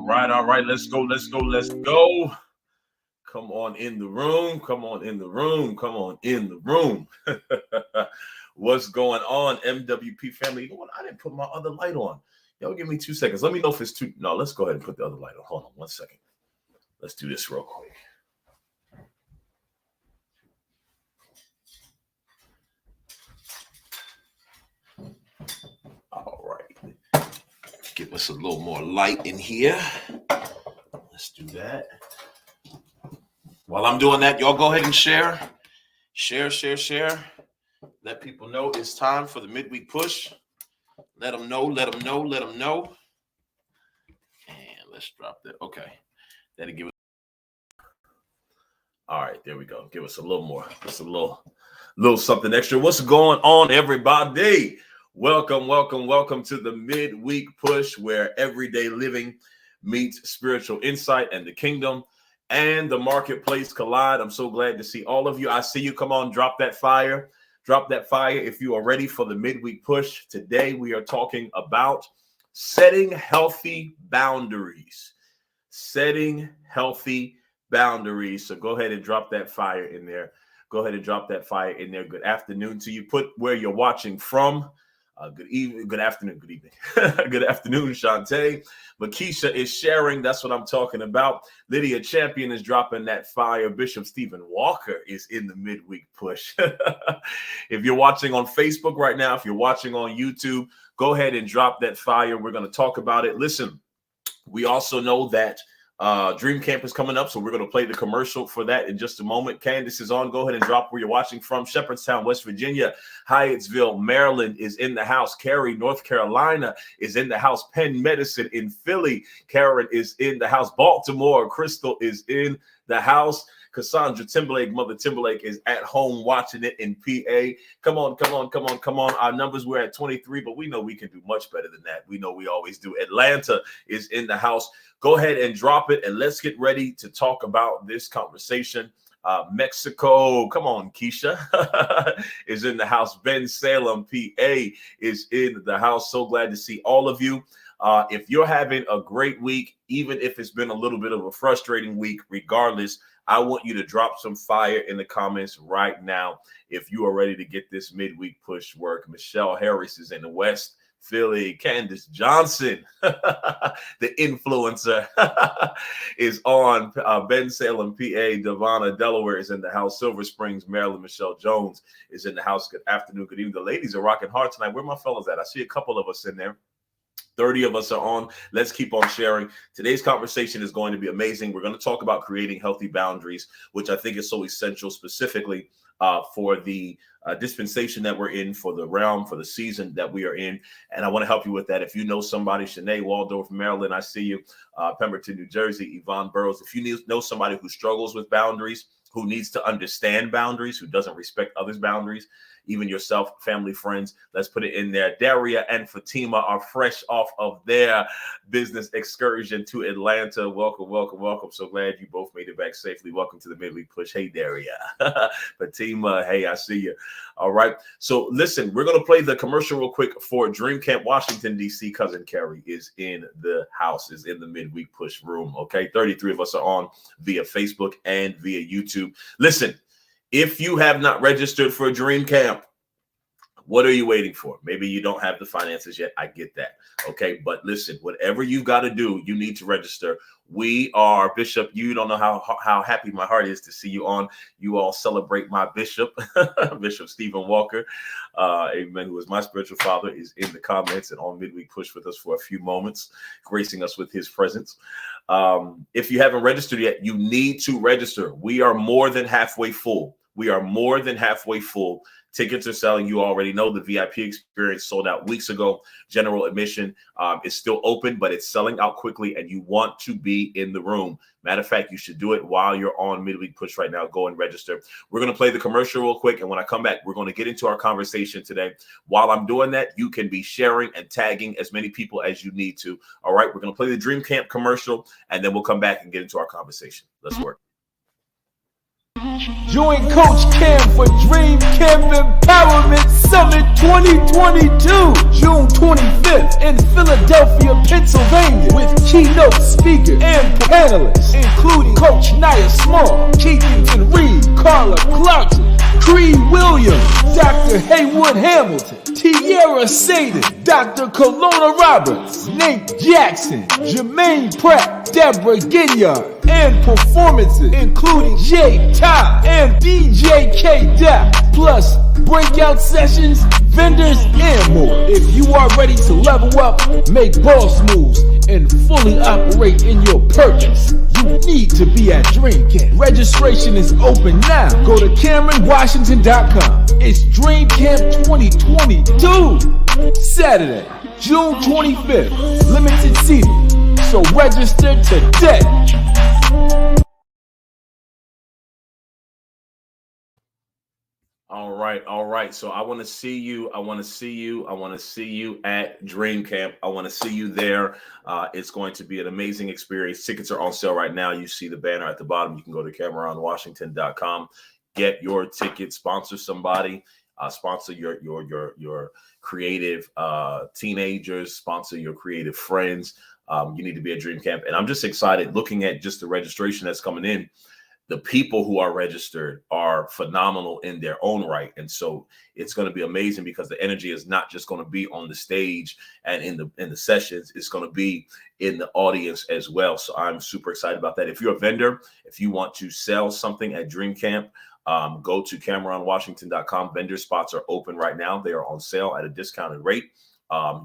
All right. Let's go. Let's go. Let's go. Come on in the room. Come on in the room. Come on in the room. What's going on, MWP family? You know what? I didn't put my other light on. Y'all give me 2 seconds. Let me know if it's too. No, let's go ahead and put the other light on. Hold on 1 second. Let's do this real quick. All right. Give us a little more light in here. Let's do that. While I'm doing that, y'all go ahead and share. Share. Let people know it's time for the midweek push. Let them know. And let's drop that. Okay. That'll give it. All right, there we go. Give us a little more. Just a little something extra. What's going on, everybody? Welcome to the midweek push, where everyday living meets spiritual insight and the kingdom and the marketplace collide. I'm so glad to see all of you. I see you. Come on, drop that fire. Drop that fire if you are ready for the midweek push. Today, we are talking about setting healthy boundaries. Setting healthy boundaries. So go ahead and drop that fire in there. Go ahead and drop that fire in there. Good afternoon to you. Put where you're watching from. Good evening, good afternoon, good evening. Good afternoon, Shantae. Makisha is sharing. That's what I'm talking about. Lydia Champion is dropping that fire. Bishop Stephen Walker is in the midweek push. If you're watching on Facebook right now, if you're watching on YouTube, go ahead and drop that fire. We're going to talk about it. Listen, we also know that Dream Camp is coming up, so we're going to play the commercial for that in just a moment. Candace is on. Go ahead and drop where you're watching from. Shepherdstown, West Virginia. Hyattsville, Maryland is in the house. Cary, North Carolina is in the house. Penn Medicine in Philly. Karen is in the house. Baltimore, Crystal is in the house. Cassandra Timberlake, Mother Timberlake, is at home watching it in PA. Come on. Our numbers were at 23, but we know we can do much better than that. We know we always do. Atlanta is in the house. Go ahead and drop it, and let's get ready to talk about this conversation. Mexico, come on, Keisha, is in the house. Ben Salem, PA, is in the house. So glad to see all of you. If you're having a great week, even if it's been a little bit of a frustrating week, regardless, I want you to drop some fire in the comments right now if you are ready to get this midweek push work. Michelle Harris is in the West Philly. Candace Johnson, the influencer, is on. Ben Salem, PA. Devonna, Delaware, is in the house. Silver Springs, Maryland. Michelle Jones is in the house. Good afternoon, good evening. The ladies are rocking hard tonight. Where my fellas at? I see a couple of us in there. 30 of us are on. Let's keep on sharing. Today's conversation is going to be amazing. We're going to talk about creating healthy boundaries, which I think is so essential, specifically for the dispensation that we're in, for the realm, for the season that we are in. And I want to help you with that. If you know somebody, Shanae Waldorf, Maryland, I see you. Pemberton, New Jersey, Yvonne Burrows. If you know somebody who struggles with boundaries, who needs to understand boundaries, who doesn't respect others' boundaries, even yourself, family, friends, let's put it in there. Daria and Fatima are fresh off of their business excursion to Atlanta. Welcome. So glad you both made it back safely. Welcome to the midweek push. Hey, Daria. Fatima, hey, I see you. All right. So listen, we're going to play the commercial real quick for Dream Camp, Washington, D.C. Cousin Carrie is in the house, is in the midweek push room. Okay. 33 of us are on via Facebook and via YouTube. Listen, if you have not registered for Dream Camp, what are you waiting for? Maybe you don't have the finances yet. I get that. Okay. But listen, whatever you got to do, you need to register. We are, Bishop, you don't know how happy my heart is to see you on. You all celebrate my bishop, Bishop Stephen Walker, amen, who is my spiritual father, is in the comments and on midweek push with us for a few moments, gracing us with his presence. If you haven't registered yet, you need to register. We are more than halfway full. Tickets are selling. You already know the VIP experience sold out weeks ago. General admission is still open, but it's selling out quickly, and you want to be in the room. Matter of fact, you should do it while you're on midweek push right now. Go and register. We're going to play the commercial real quick, and when I come back, we're going to get into our conversation today. While I'm doing that, you can be sharing and tagging as many people as you need to. All right, we're going to play the Dream Camp commercial, and then we'll come back and get into our conversation. Let's work. Join Coach Cam for Dream Camp Empowerment Summit 2022, June 25th in Philadelphia, Pennsylvania, with keynote speakers and panelists, including Coach Nia Small, Keithington Reed, Carla Clarkson, Creed Williams, Dr. Haywood Hamilton, Tierra Saden, Dr. Kelowna Roberts, Nate Jackson, Jermaine Pratt, Deborah Ginyard, and performances including Jay Ty and DJ K Dap, plus breakout sessions, vendors, and more. If you are ready to level up, make boss moves, and fully operate in your purpose, you need to be at Dream Camp. Registration is open now. Go to CameronWashington.com. It's Dream Camp 2022, Saturday, June 25th. Limited seating, so register today. All right. So I want to see you. I want to see you at Dream Camp. I want to see you there. It's going to be an amazing experience. Tickets are on sale right now. You see the banner at the bottom. You can go to CameronWashington.com. Get your ticket. Sponsor somebody. Sponsor your creative teenagers. Sponsor your creative friends. You need to be at Dream Camp. And I'm just excited looking at just the registration that's coming in. The people who are registered are phenomenal in their own right. And so it's going to be amazing because the energy is not just going to be on the stage and in the sessions. It's going to be in the audience as well. So I'm super excited about that. If you're a vendor, if you want to sell something at Dream Camp, go to CameronWashington.com. Vendor spots are open right now. They are on sale at a discounted rate.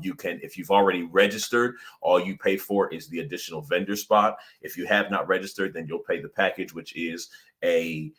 You can, if you've already registered, all you pay for is the additional vendor spot. If you have not registered, then you'll pay the package, which is a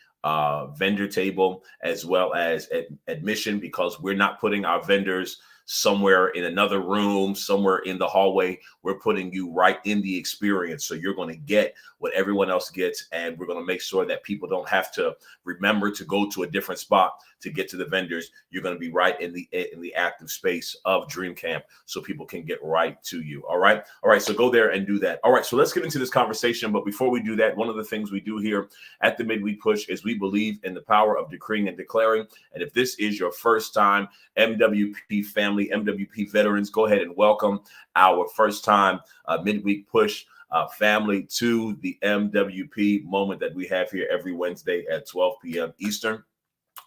vendor table as well as admission, because we're not putting our vendors somewhere in another room, somewhere in the hallway. We're putting you right in the experience. So you're going to get what everyone else gets. And we're going to make sure that people don't have to remember to go to a different spot to get to the vendors. You're going to be right in the active space of Dream Camp so people can get right to you. All right. So go there and do that. All right. So let's get into this conversation. But before we do that, one of the things we do here at the Midweek Push is we believe in the power of decreeing and declaring. And if this is your first time, MWP family, MWP veterans, go ahead and welcome our first time Midweek Push family to the MWP moment that we have here every Wednesday at 12 p.m. Eastern.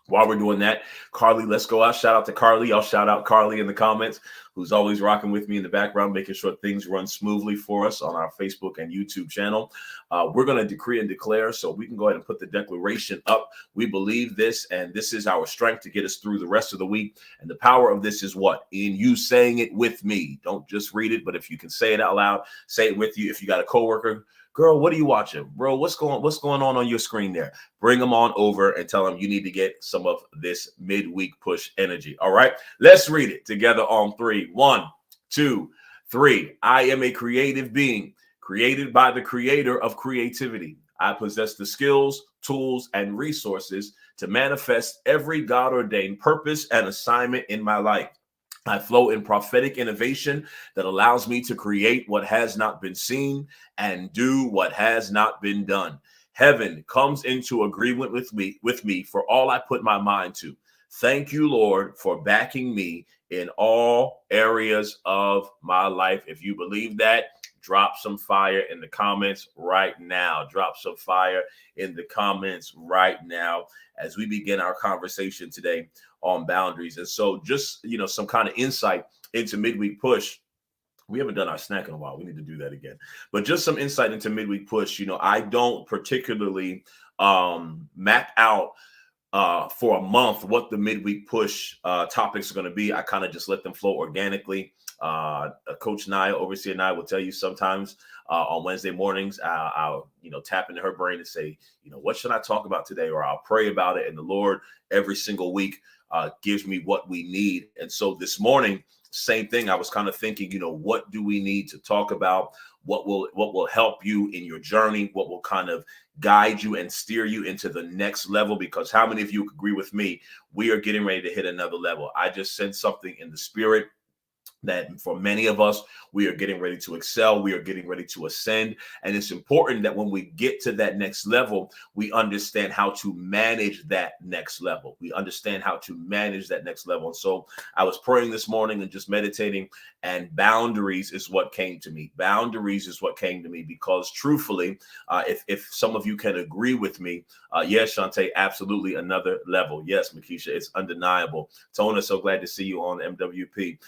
While we're doing that, Carly, let's go out. Shout out to Carly. I'll shout out Carly in the comments, who's always rocking with me in the background, making sure things run smoothly for us on our Facebook and YouTube channel. We're going to decree and declare, so we can go ahead and put the declaration up. We believe this, and this is our strength to get us through the rest of the week. And the power of this is what? In you saying it with me. Don't just read it, but if you can say it out loud, say it with you. If you got a coworker, girl, what are you watching? Bro, what's going on your screen there? Bring them on over and tell them you need to get some of this midweek push energy. All right, let's read it together on 3. 1, 2, 3. I am a creative being created by the creator of creativity. I possess the skills, tools, and resources to manifest every God-ordained purpose and assignment in my life. I flow in prophetic innovation that allows me to create what has not been seen and do what has not been done. Heaven comes into agreement with me for all I put my mind to. Thank you, Lord, for backing me in all areas of my life. If you believe that, drop some fire in the comments right now. Drop some fire in the comments right now as we begin our conversation today on boundaries. And so just, some kind of insight into Midweek Push. We haven't done our snack in a while. We need to do that again. But just some insight into Midweek Push. I don't particularly map out for a month what the Midweek Push topics are going to be. I kind of just let them flow organically. Coach Nia, Overseer Nia, will tell you sometimes on Wednesday mornings, I'll tap into her brain and say, what should I talk about today? Or I'll pray about it. And the Lord every single week gives me what we need. And so this morning, same thing. I was kind of thinking, what do we need to talk about? What will help you in your journey? What will kind of guide you and steer you into the next level? Because how many of you agree with me? We are getting ready to hit another level. I just sensed something in the spirit that for many of us, we are getting ready to excel. We are getting ready to ascend. And it's important that when we get to that next level, we understand how to manage that next level. We understand how to manage that next level. And so I was praying this morning and just meditating, and boundaries is what came to me. Boundaries is what came to me because truthfully, if some of you can agree with me, yes, Shantae, absolutely another level. Yes, Makisha, it's undeniable. Tona, so glad to see you on MWP.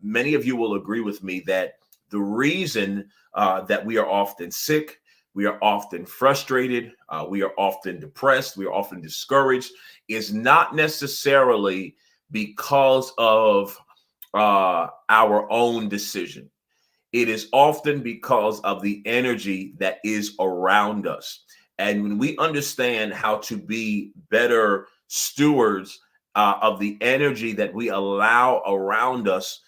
Many of you will agree with me that the reason that we are often sick, we are often frustrated, we are often depressed, we are often discouraged, is not necessarily because of our own decision. It is often because of the energy that is around us. And when we understand how to be better stewards of the energy that we allow around us,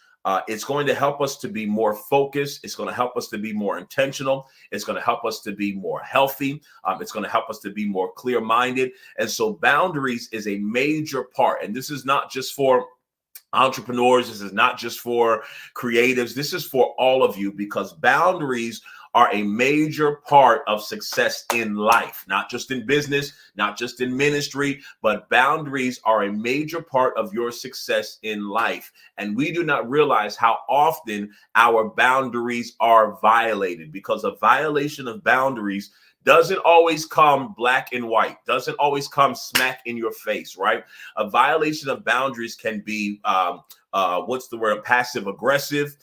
it's going to help us to be more focused. It's going to help us to be more intentional. It's going to help us to be more healthy. It's going to help us to be more clear-minded. And so boundaries is a major part. And this is not just for entrepreneurs. This is not just for creatives. This is for all of you, because boundaries are a major part of success in life, not just in business, not just in ministry, but boundaries are a major part of your success in life. And we do not realize how often our boundaries are violated, because a violation of boundaries doesn't always come black and white, doesn't always come smack in your face, right? A violation of boundaries can be, passive aggressive.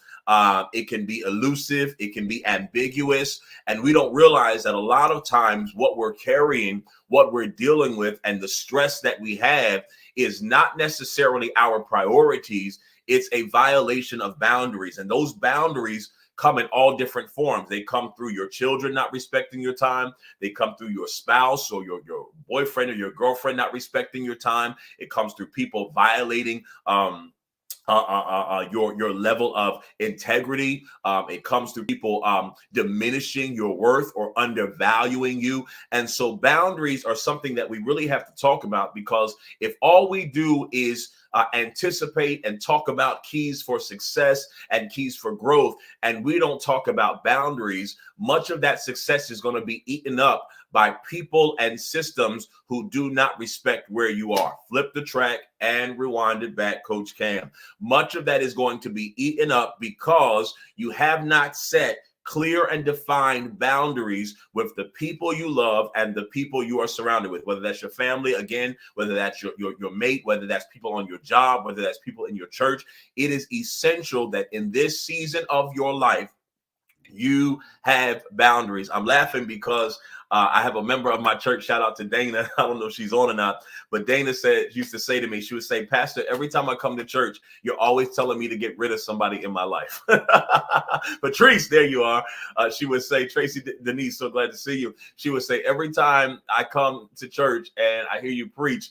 It can be elusive. It can be ambiguous. And we don't realize that a lot of times what we're carrying, what we're dealing with, and the stress that we have is not necessarily our priorities. It's a violation of boundaries. And those boundaries come in all different forms. They come through your children not respecting your time. They come through your spouse or your boyfriend or your girlfriend not respecting your time. It comes through people violating your level of integrity. It comes through people diminishing your worth or undervaluing you. And so boundaries are something that we really have to talk about, because if all we do is anticipate and talk about keys for success and keys for growth, and we don't talk about boundaries, much of that success is going to be eaten up by people and systems who do not respect where you are. Flip the track and rewind it back, Coach Cam. Much of that is going to be eaten up because you have not set clear and defined boundaries with the people you love and the people you are surrounded with, whether that's your family, again, whether that's your mate, whether that's people on your job, whether that's people in your church. It is essential that in this season of your life, you have boundaries. I'm laughing because I have a member of my church, shout out to Dana. I don't know if she's on or not, but Dana used to say to me, she would say, Pastor, every time I come to church, you're always telling me to get rid of somebody in my life. Patrice, there you are. She would say, Tracy Denise, so glad to see you. She would say, every time I come to church and I hear you preach,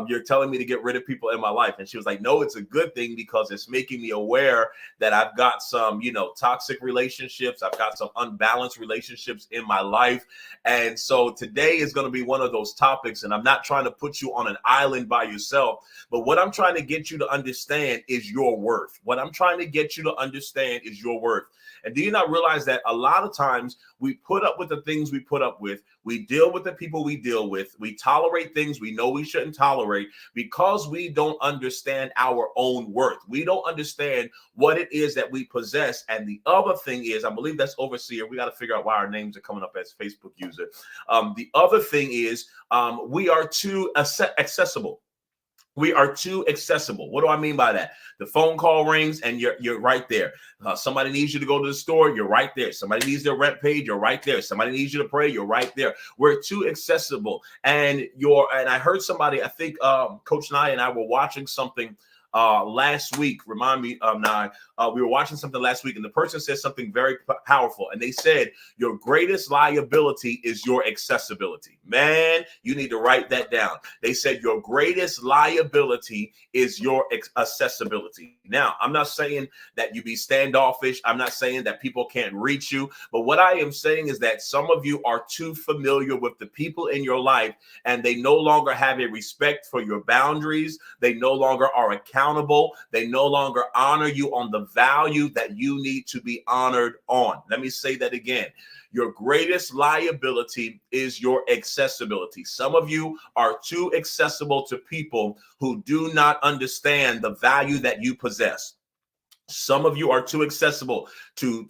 you're telling me to get rid of people in my life. And she was like, no, it's a good thing, because it's making me aware that I've got some, toxic relationships. I've got some unbalanced relationships in my life. And so today is going to be one of those topics, and I'm not trying to put you on an island by yourself, but what I'm trying to get you to understand is your worth. What I'm trying to get you to understand is your worth. And do you not realize that a lot of times we put up with the things we put up with, we deal with the people we deal with, we tolerate things we know we shouldn't tolerate because we don't understand our own worth. We don't understand what it is that we possess. And the other thing is, I believe that's Overseer. We got to figure out why our names are coming up as Facebook user. The other thing is we are too accessible. We are too accessible. What do I mean by that? The phone call rings and you're right there. Somebody needs you to go to the store, you're right there. Somebody needs their rent paid, you're right there. Somebody needs you to pray, you're right there. We're too accessible. And I heard somebody, I think Coach Nye and I were watching something last week. Remind me, Nye. We were watching something last week, and the person said something very powerful. And they said, your greatest liability is your accessibility. Man, you need to write that down. They said your greatest liability is your accessibility. Now, I'm not saying that you be standoffish. I'm not saying that people can't reach you. But what I am saying is that some of you are too familiar with the people in your life, and they no longer have a respect for your boundaries. They no longer are accountable accountable. They no longer honor you on the value that you need to be honored on. Let me say that again. Your greatest liability is your accessibility. Some of you are too accessible to people who do not understand the value that you possess. Some of you are too accessible to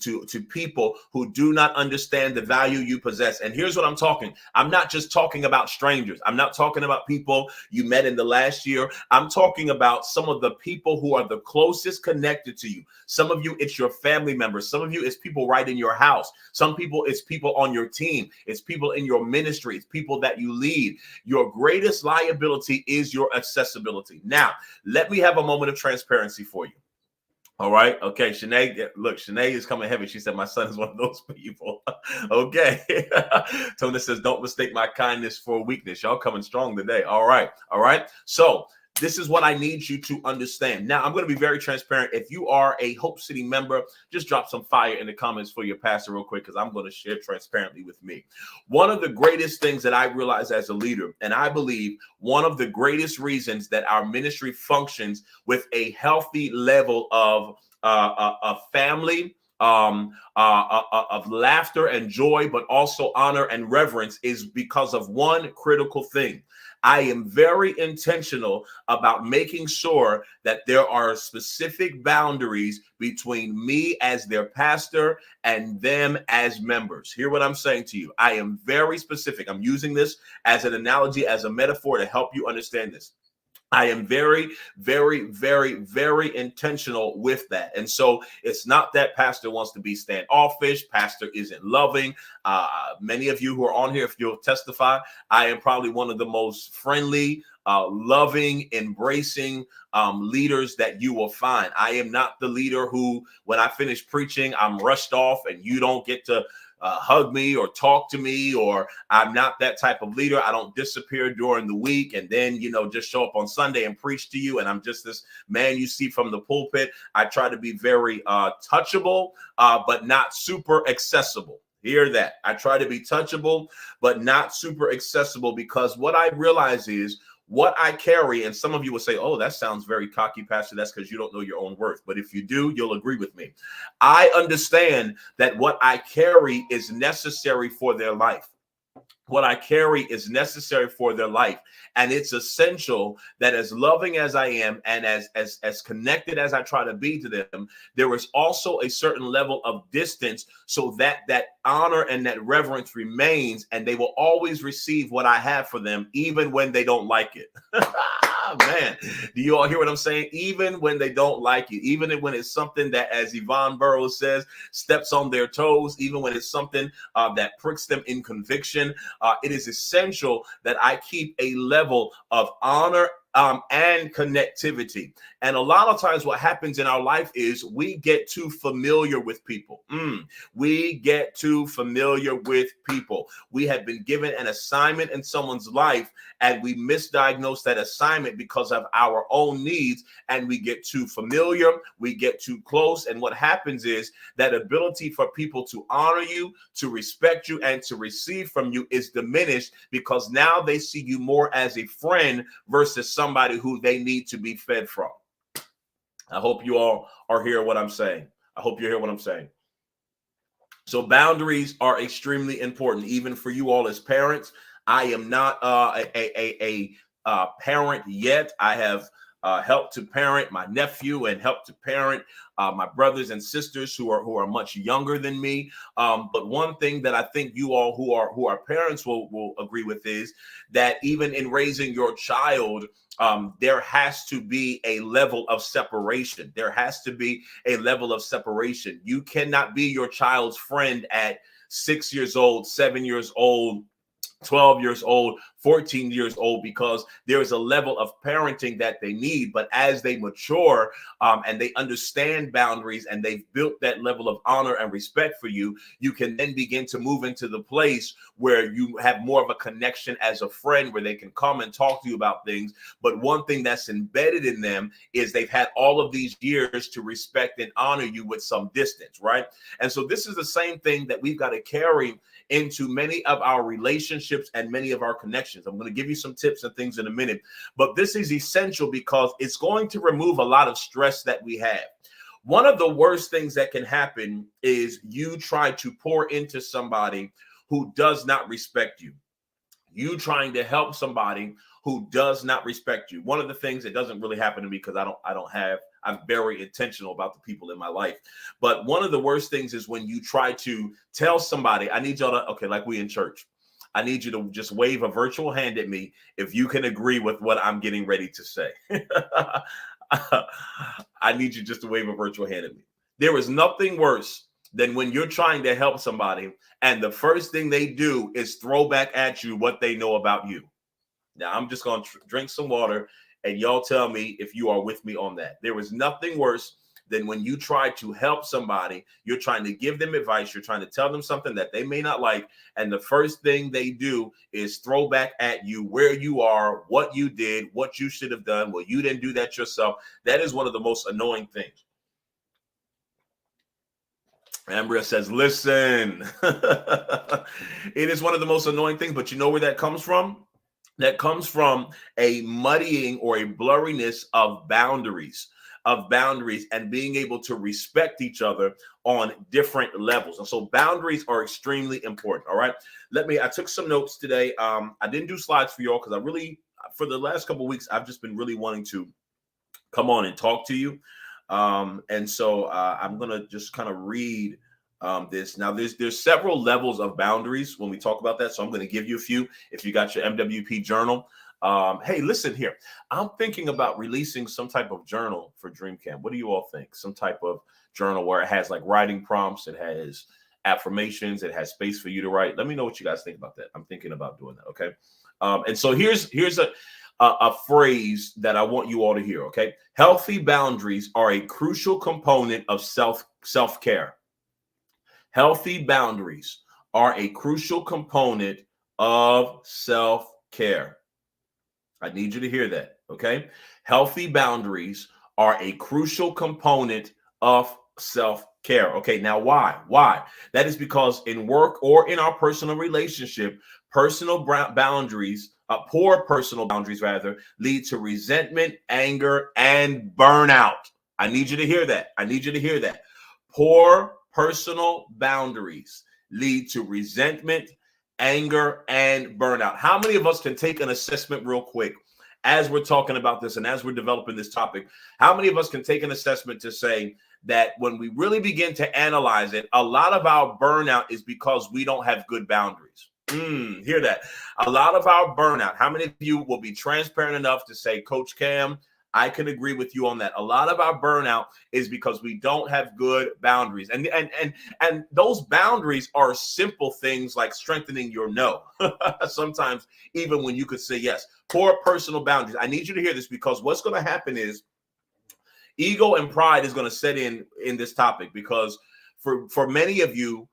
people who do not understand the value you possess. And here's what I'm talking. I'm not just talking about strangers. I'm not talking about people you met in the last year. I'm talking about some of the people who are the closest connected to you. Some of you, it's your family members. Some of you, it's people right in your house. Some people, it's people on your team. It's people in your ministry. It's people that you lead. Your greatest liability is your accessibility. Now, let me have a moment of transparency for you. All right. Okay. Shanae, look, Shanae is coming heavy. She said, my son is one of those people. Okay. Tony says, don't mistake my kindness for weakness. Y'all coming strong today. All right. All right. So this is what I need you to understand. Now, I'm going to be very transparent. If you are a Hope City member, just drop some fire in the comments for your pastor real quick, because I'm going to share transparently with me. One of the greatest things that I realized as a leader, and I believe one of the greatest reasons that our ministry functions with a healthy level of family, of laughter and joy, but also honor and reverence, is because of one critical thing. I am very intentional about making sure that there are specific boundaries between me as their pastor and them as members. Hear what I'm saying to you. I am very specific. I'm using this as an analogy, as a metaphor to help you understand this. I am very, very, very, very intentional with that. And so it's not that pastor wants to be standoffish. Pastor isn't loving. Many of you who are on here, if you'll testify, I am probably one of the most friendly, loving, embracing leaders that you will find. I am not the leader who, when I finish preaching, I'm rushed off and you don't get to hug me or talk to me, or I'm not that type of leader. I don't disappear during the week and then, just show up on Sunday and preach to you. And I'm just this man you see from the pulpit. I try to be very touchable, but not super accessible. Hear that. I try to be touchable, but not super accessible, because what I realize is what I carry, and some of you will say, oh, that sounds very cocky, Pastor. That's because you don't know your own worth. But if you do, you'll agree with me. I understand that what I carry is necessary for their life. What I carry is necessary for their life. And it's essential that, as loving as I am and as connected as I try to be to them, there is also a certain level of distance so that that honor and that reverence remains, and they will always receive what I have for them, even when they don't like it. Man, do you all hear what I'm saying? Even when they don't like it, even when it's something that, as Yvonne Burroughs says, steps on their toes, even when it's something that pricks them in conviction, it is essential that I keep a level of honor and connectivity. And a lot of times what happens in our life is we get too familiar with people. We get too familiar with people. We have been given an assignment in someone's life, and we misdiagnose that assignment because of our own needs, and we get too familiar, we get too close. And what happens is that ability for people to honor you, to respect you, and to receive from you is diminished, because now they see you more as a friend versus somebody who they need to be fed from. I hope you all are hearing what I'm saying. I hope you hear what I'm saying. So boundaries are extremely important, even for you all as parents. I am not a parent yet. I have helped to parent my nephew and helped to parent my brothers and sisters who are much younger than me. But one thing that I think you all who are parents will agree with is that even in raising your child, there has to be a level of separation. There has to be a level of separation. You cannot be your child's friend at 6 years old, 7 years old, 12 years old, 14 years old, because there is a level of parenting that they need. But as they mature and they understand boundaries and they've built that level of honor and respect for you, you can then begin to move into the place where you have more of a connection as a friend, where they can come and talk to you about things. But one thing that's embedded in them is they've had all of these years to respect and honor you with some distance, right? And so this is the same thing that we've got to carry into many of our relationships relationships and many of our connections. I'm going to give you some tips and things in a minute, but this is essential because it's going to remove a lot of stress that we have. One of the worst things that can happen is you try to pour into somebody who does not respect you. You trying to help somebody who does not respect you. One of the things that doesn't really happen to me because I'm very intentional about the people in my life. But one of the worst things is when you try to tell somebody, I need y'all to, okay, like we in church, I need you to just wave a virtual hand at me if you can agree with what I'm getting ready to say. I need you just to wave a virtual hand at me. There is nothing worse than when you're trying to help somebody and the first thing they do is throw back at you what they know about you. Now, I'm just going to drink some water and y'all tell me if you are with me on that. There is nothing worse than when you try to help somebody, you're trying to give them advice, you're trying to tell them something that they may not like, and the first thing they do is throw back at you where you are, what you did, what you should have done. Well, you didn't do that yourself. That is one of the most annoying things. Ambria says, listen, it is one of the most annoying things, but you know where that comes from? That comes from a muddying or a blurriness of boundaries and being able to respect each other on different levels. And so boundaries are extremely important. All right. I took some notes today. I didn't do slides for y'all because for the last couple of weeks, I've just been really wanting to come on and talk to you. And so I'm going to just kind of read this. Now, there's several levels of boundaries when we talk about that. So I'm going to give you a few. If you got your MWP journal, hey, listen here. I'm thinking about releasing some type of journal for Dream Camp. What do you all think? Some type of journal where it has like writing prompts, it has affirmations, it has space for you to write. Let me know what you guys think about that. I'm thinking about doing that. Okay. And so here's a phrase that I want you all to hear. Okay. Healthy boundaries are a crucial component of self-care. Healthy boundaries are a crucial component of self-care. I need you to hear that, okay? Healthy boundaries are a crucial component of self-care. Okay, now why? Why? That is because in work or in our personal relationship, poor personal boundaries lead to resentment, anger, and burnout. I need you to hear that. I need you to hear that. Poor personal boundaries lead to resentment, anger, and burnout. How many of us can take an assessment real quick as we're talking about this and as we're developing this topic? How many of us can take an assessment to say that when we really begin to analyze it, a lot of our burnout is because we don't have good boundaries? Hear that? A lot of our burnout. How many of you will be transparent enough to say, Coach Cam, I can agree with you on that. A lot of our burnout is because we don't have good boundaries. And those boundaries are simple things like strengthening your no. Sometimes even when you could say yes. Poor personal boundaries. I need you to hear this because what's going to happen is ego and pride is going to set in this topic because for many of you,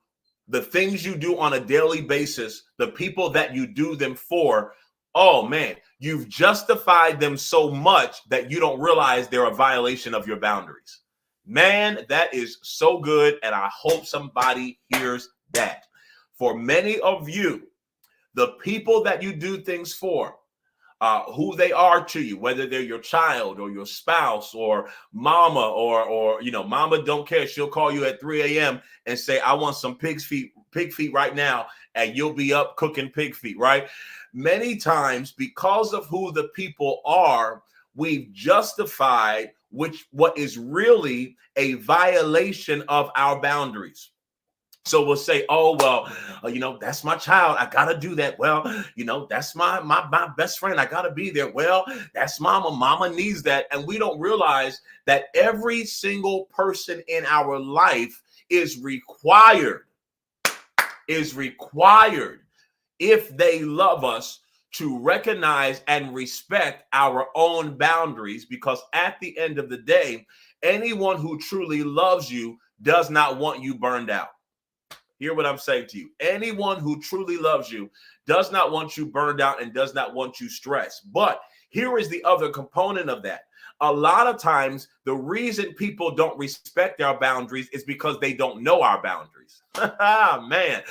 the things you do on a daily basis, the people that you do them for, oh man, you've justified them so much that you don't realize they're a violation of your boundaries. Man, that is so good. And I hope somebody hears that. For many of you, the people that you do things for, who they are to you, whether they're your child or your spouse or mama or mama don't care. She'll call you at 3 a.m. and say, I want some pig feet right now. And you'll be up cooking pig feet, right? Many times, because of who the people are, we've justified what is really a violation of our boundaries. So we'll say, oh, well, that's my child. I got to do that. Well, that's my best friend. I got to be there. Well, that's mama. Mama needs that. And we don't realize that every single person in our life is required if they love us to recognize and respect our own boundaries, because at the end of the day, anyone who truly loves you does not want you burned out. Hear what I'm saying to you. Anyone who truly loves you does not want you burned out and does not want you stressed. But here is the other component of that. A lot of times The reason people don't respect our boundaries is because they don't know our boundaries. Man,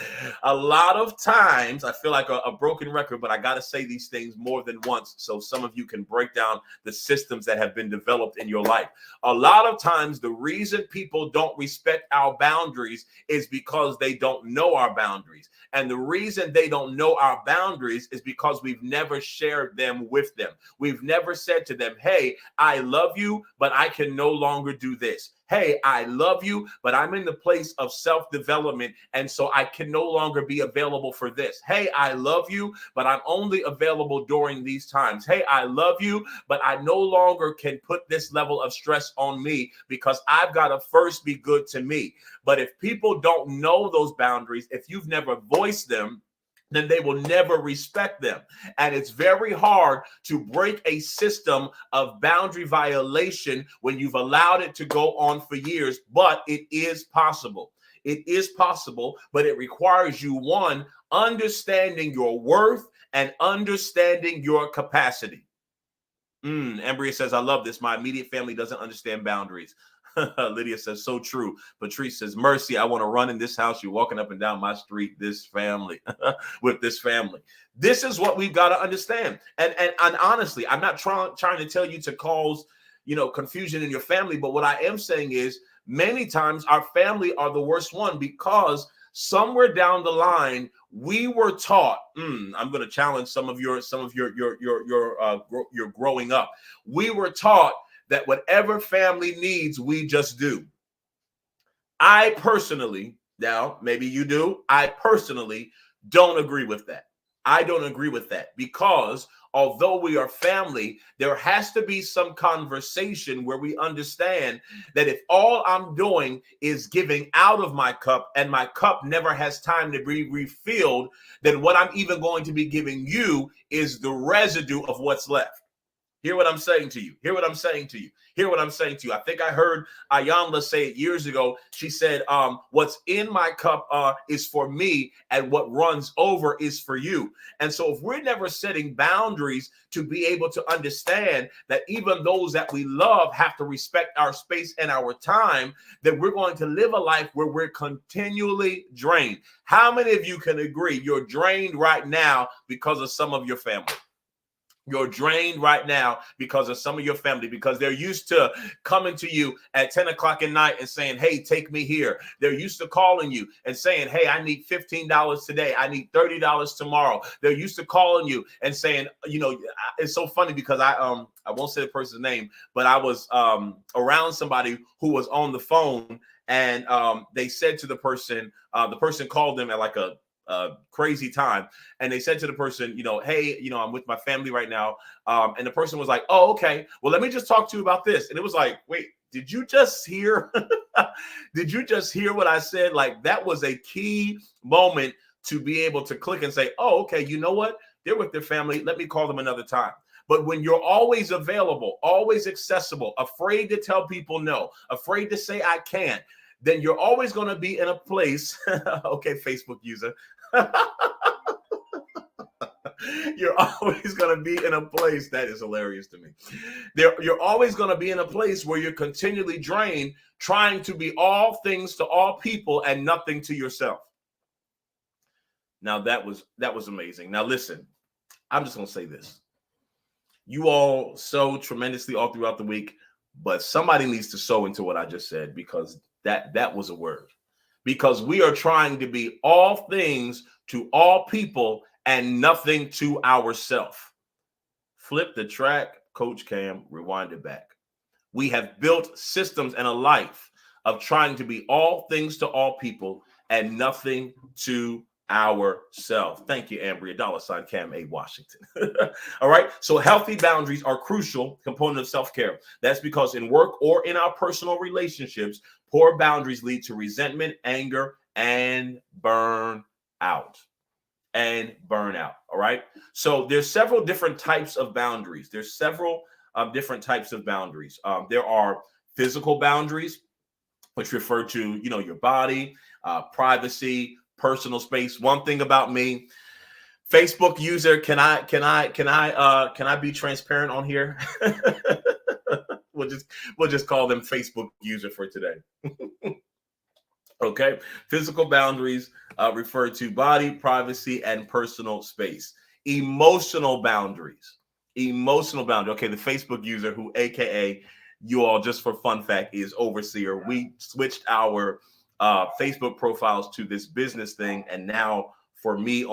a lot of times I feel like a broken record, but I got to say these things more than once so some of you can break down the systems that have been developed in your life. A lot of times the reason people don't respect our boundaries is because they don't know our boundaries. And the reason they don't know our boundaries is because we've never shared them with them. We've never said to them, hey, I love you, but I can no longer do this. Hey, I love you, but I'm in the place of self-development, and so I can no longer be available for this. Hey, I love you, but I'm only available during these times. Hey, I love you, but I no longer can put this level of stress on me because I've got to first be good to me. But if people don't know those boundaries, if you've never voiced them, then they will never respect them. And it's very hard to break a system of boundary violation when you've allowed it to go on for years, but it is possible. It is possible, but it requires you, one, understanding your worth and understanding your capacity. Embria says, I love this. My immediate family doesn't understand boundaries. Lydia says, so true. Patrice says, Mercy, I want to run in this house. You're walking up and down my street, this family, with this family. This is what we've got to understand. And honestly, I'm not trying to tell you to cause, confusion in your family. But what I am saying is many times our family are the worst one because somewhere down the line, we were taught, I'm going to challenge some of your growing up. We were taught that whatever family needs, we just do. I personally, now maybe you do, I personally don't agree with that. I don't agree with that because although we are family, there has to be some conversation where we understand that if all I'm doing is giving out of my cup and my cup never has time to be refilled, then what I'm even going to be giving you is the residue of what's left. Hear what I'm saying to you. Hear what I'm saying to you. Hear what I'm saying to you. I think I heard Ayanla say it years ago. She said, what's in my cup is for me, and what runs over is for you. And so if we're never setting boundaries to be able to understand that even those that we love have to respect our space and our time, then we're going to live a life where we're continually drained. How many of you can agree you're drained right now because of some of your family? You're drained right now because of some of your family, because they're used to coming to you at 10 o'clock at night and saying, hey, take me here. They're used to calling you and saying, hey, I need $15 today. I need $30 tomorrow. They're used to calling you and saying, it's so funny because I won't say the person's name, but I was around somebody who was on the phone, and they said to the person called them at like a crazy time, and they said to the person, hey, I'm with my family right now, and the person was like, oh, okay, well, let me just talk to you about this. And it was like, wait, did you just hear did you just hear what I said? Like, that was a key moment to be able to click and say, oh, okay, you know what, they're with their family, let me call them another time. But when you're always available, always accessible, afraid to tell people no, afraid to say I can't, then you're always going to be in a place okay, Facebook user, you're always going to be in a place that is hilarious to me. You're always going to be in a place where you're continually drained, trying to be all things to all people and nothing to yourself. Now that was amazing. Now listen, I'm just going to say this. You all sow tremendously all throughout the week, but somebody needs to sow into what I just said, because that was a word. Because we are trying to be all things to all people and nothing to ourselves. Flip the track, Coach Cam, rewind it back. We have built systems and a life of trying to be all things to all people and nothing to ourselves. Thank you, Ambria, $ Cam A. Washington. All right. So healthy boundaries are crucial component of self-care. That's because in work or in our personal relationships, poor boundaries lead to resentment, anger, and burnout. All right. So there's several different types of boundaries. There are physical boundaries, which refer to, your body, privacy, personal space. One thing about me, Facebook user, can I be transparent on here? we'll just call them Facebook user for today. Okay, physical boundaries refer to body, privacy, and personal space. Emotional boundaries. Emotional boundary. Okay, the Facebook user who, AKA, you all, just for fun fact, is Overseer. We switched our Facebook profiles to this business thing, and now for me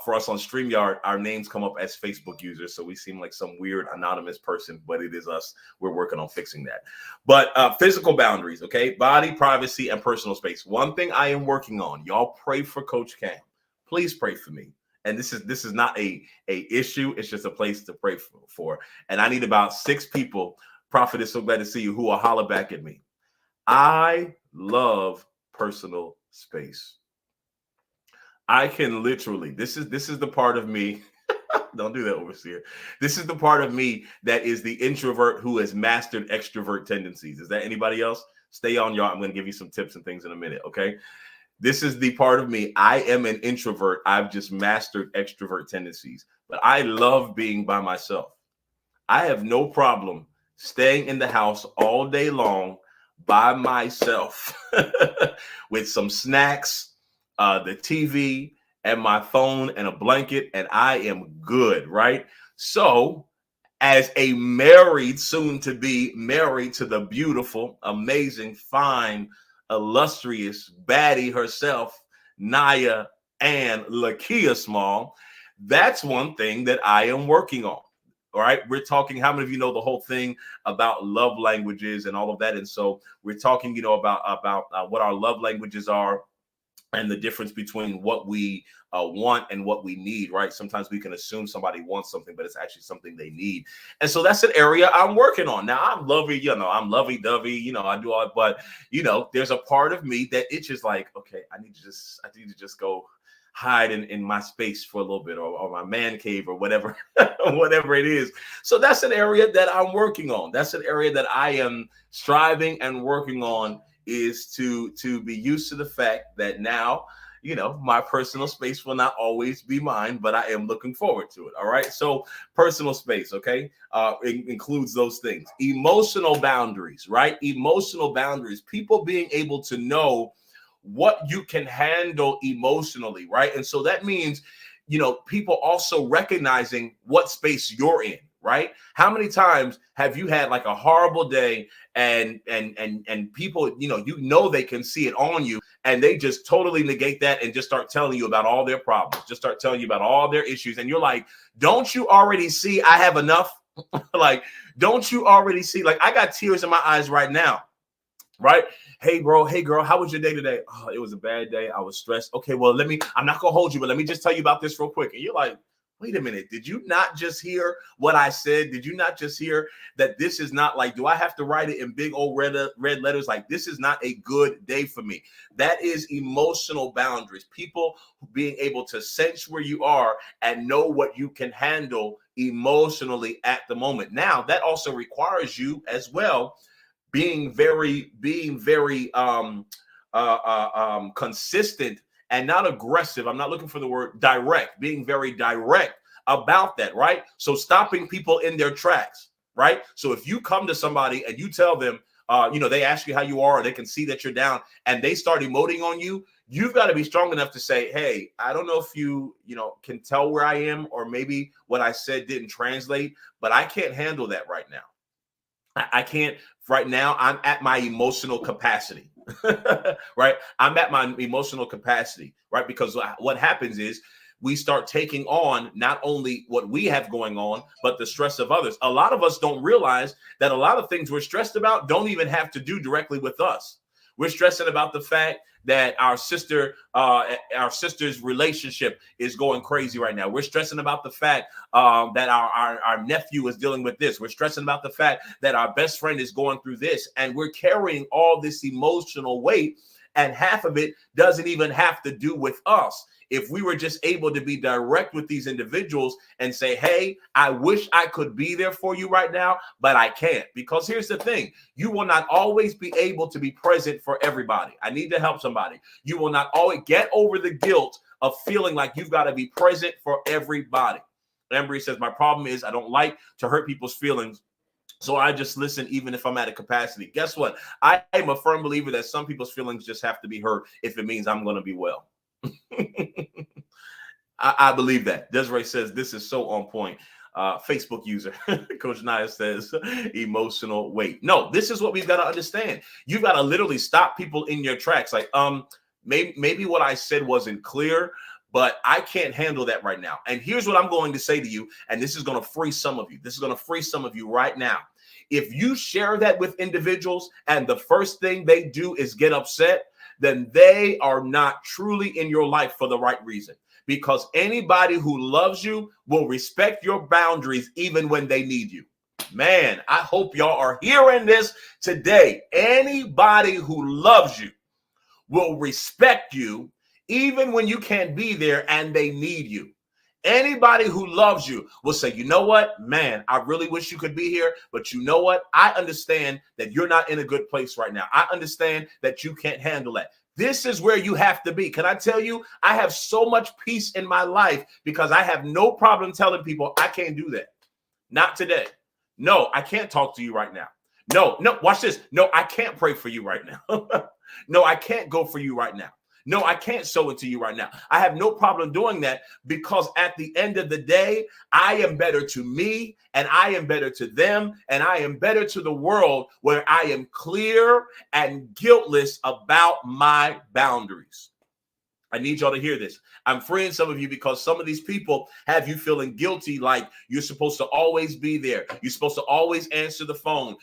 for us on StreamYard, our names come up as Facebook users, so we seem like some weird anonymous person, but it is us. We're working on fixing that. But physical boundaries, okay? Body, privacy, and personal space. One thing I am working on, y'all pray for Coach Cam. Please pray for me. And this is not a issue. It's just a place to pray for. And I need about 6 people, Prophet is so glad to see you, who will holler back at me. I love personal space. I can literally, this is the part of me, don't do that, Overseer. This is the part of me that is the introvert who has mastered extrovert tendencies. Is that anybody else? Stay on, y'all. I'm going to give you some tips and things in a minute, okay? This is the part of me. I am an introvert. I've just mastered extrovert tendencies, but I love being by myself. I have no problem staying in the house all day long by myself with some snacks, the TV, and my phone and a blanket, and I am good, right? So as a married, soon to be married to the beautiful, amazing, fine, illustrious baddie herself, Naya and Lakia Small, that's one thing that I am working on. All right, we're talking, how many of you know the whole thing about love languages and all of that? And so we're talking, about what our love languages are, and the difference between what we want and what we need, right? Sometimes we can assume somebody wants something, but it's actually something they need. And so that's an area I'm working on. Now, I'm lovey-dovey, I do all, but, there's a part of me that it's just like, okay, I need to just go hide in my space for a little bit, or my man cave, or whatever, whatever it is. So that's an area that I'm working on. That's an area that I am striving and working on, is to be used to the fact that now, my personal space will not always be mine, but I am looking forward to it. All right. So personal space, okay, it includes those things. Emotional boundaries, right? Emotional boundaries, people being able to know what you can handle emotionally, right? And so that means, people also recognizing what space you're in, right? How many times have you had like a horrible day and people, they can see it on you, and they just totally negate that and just start telling you about all their problems, just start telling you about all their issues. And you're like, don't you already see I have enough? Like, don't you already see? Like, I got tears in my eyes right now, right? Hey, bro. Hey, girl. How was your day today? Oh, it was a bad day. I was stressed. Okay, well, I'm not going to hold you, but let me just tell you about this real quick. And you're like, wait a minute. Did you not just hear what I said? Did you not just hear that this is not like, do I have to write it in big old red letters? Like, this is not a good day for me. That is emotional boundaries. People being able to sense where you are and know what you can handle emotionally at the moment. Now, that also requires you as well being very consistent and not aggressive. I'm not looking for the word direct, being very direct about that, right? So stopping people in their tracks, right? So if you come to somebody and you tell them, they ask you how you are, or they can see that you're down, and they start emoting on you, you've got to be strong enough to say, hey, I don't know if you can tell where I am, or maybe what I said didn't translate, but I can't handle that right now. I can't right now. I'm at my emotional capacity, right? I'm at my emotional capacity, right? Because what happens is we start taking on not only what we have going on, but the stress of others. A lot of us don't realize that a lot of things we're stressed about don't even have to do directly with us. We're stressing about the fact that our sister's relationship is going crazy right now. We're stressing about the fact that our nephew is dealing with this. We're stressing about the fact that our best friend is going through this, and we're carrying all this emotional weight, and half of it doesn't even have to do with us. If we were just able to be direct with these individuals and say, hey, I wish I could be there for you right now, but I can't. Because here's the thing. You will not always be able to be present for everybody. I need to help somebody. You will not always get over the guilt of feeling like you've got to be present for everybody. Embry says, my problem is I don't like to hurt people's feelings So I just listen, even if I'm at a capacity. Guess what? I am a firm believer that some people's feelings just have to be hurt if it means I'm going to be well. I believe that. Desiree says this is so on point. Facebook user, Coach Naya says emotional weight. No, this is what we've got to understand. You've got to literally stop people in your tracks. Like, maybe what I said wasn't clear, but I can't handle that right now. And here's what I'm going to say to you, and this is going to free some of you. This is going to free some of you right now. If you share that with individuals and the first thing they do is get upset, then they are not truly in your life for the right reason. Because anybody who loves you will respect your boundaries even when they need you. Man, I hope y'all are hearing this today. Anybody who loves you will respect you even when you can't be there and they need you. Anybody who loves you will say, you know what, man, I really wish you could be here, but you know what? I understand that you're not in a good place right now. I understand that you can't handle that. This is where you have to be. Can I tell you, I have so much peace in my life because I have no problem telling people I can't do that. Not today. No, I can't talk to you right now. No, watch this. No, I can't pray for you right now. No, I can't go for you right now. No, I can't sow into you right now. I have no problem doing that because at the end of the day, I am better to me and I am better to them and I am better to the world where I am clear and guiltless about my boundaries. I need y'all to hear this. I'm freeing some of you because some of these people have you feeling guilty, like you're supposed to always be there. You're supposed to always answer the phone.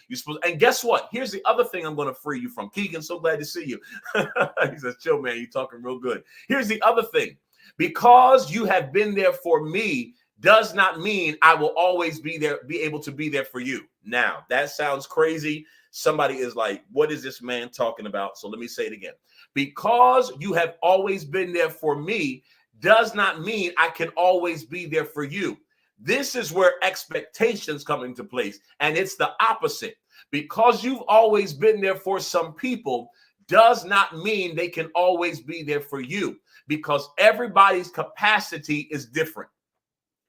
And guess what? Here's the other thing I'm going to free you from. Keegan, so glad to see you. He says, chill, man, you're talking real good. Here's the other thing. Because you have been there for me does not mean I will always be there, be able to be there for you. Now, that sounds crazy. Somebody is like, what is this man talking about? So let me say it again. Because you have always been there for me does not mean I can always be there for you. This is where expectations come into place. And it's the opposite. Because you've always been there for some people does not mean they can always be there for you. Because everybody's capacity is different.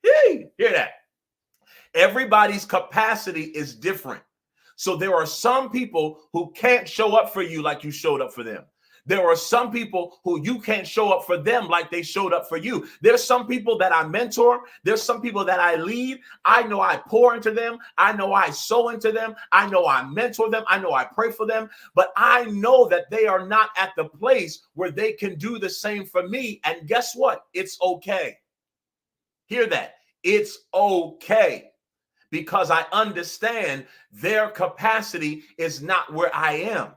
Hey, hear that? Everybody's capacity is different. So there are some people who can't show up for you like you showed up for them. There are some people who you can't show up for them like they showed up for you. There's some people that I mentor. There's some people that I lead. I know I pour into them. I know I sow into them. I know I mentor them. I know I pray for them. But I know that they are not at the place where they can do the same for me. And guess what? It's okay. Hear that. It's okay. Because I understand their capacity is not where I am.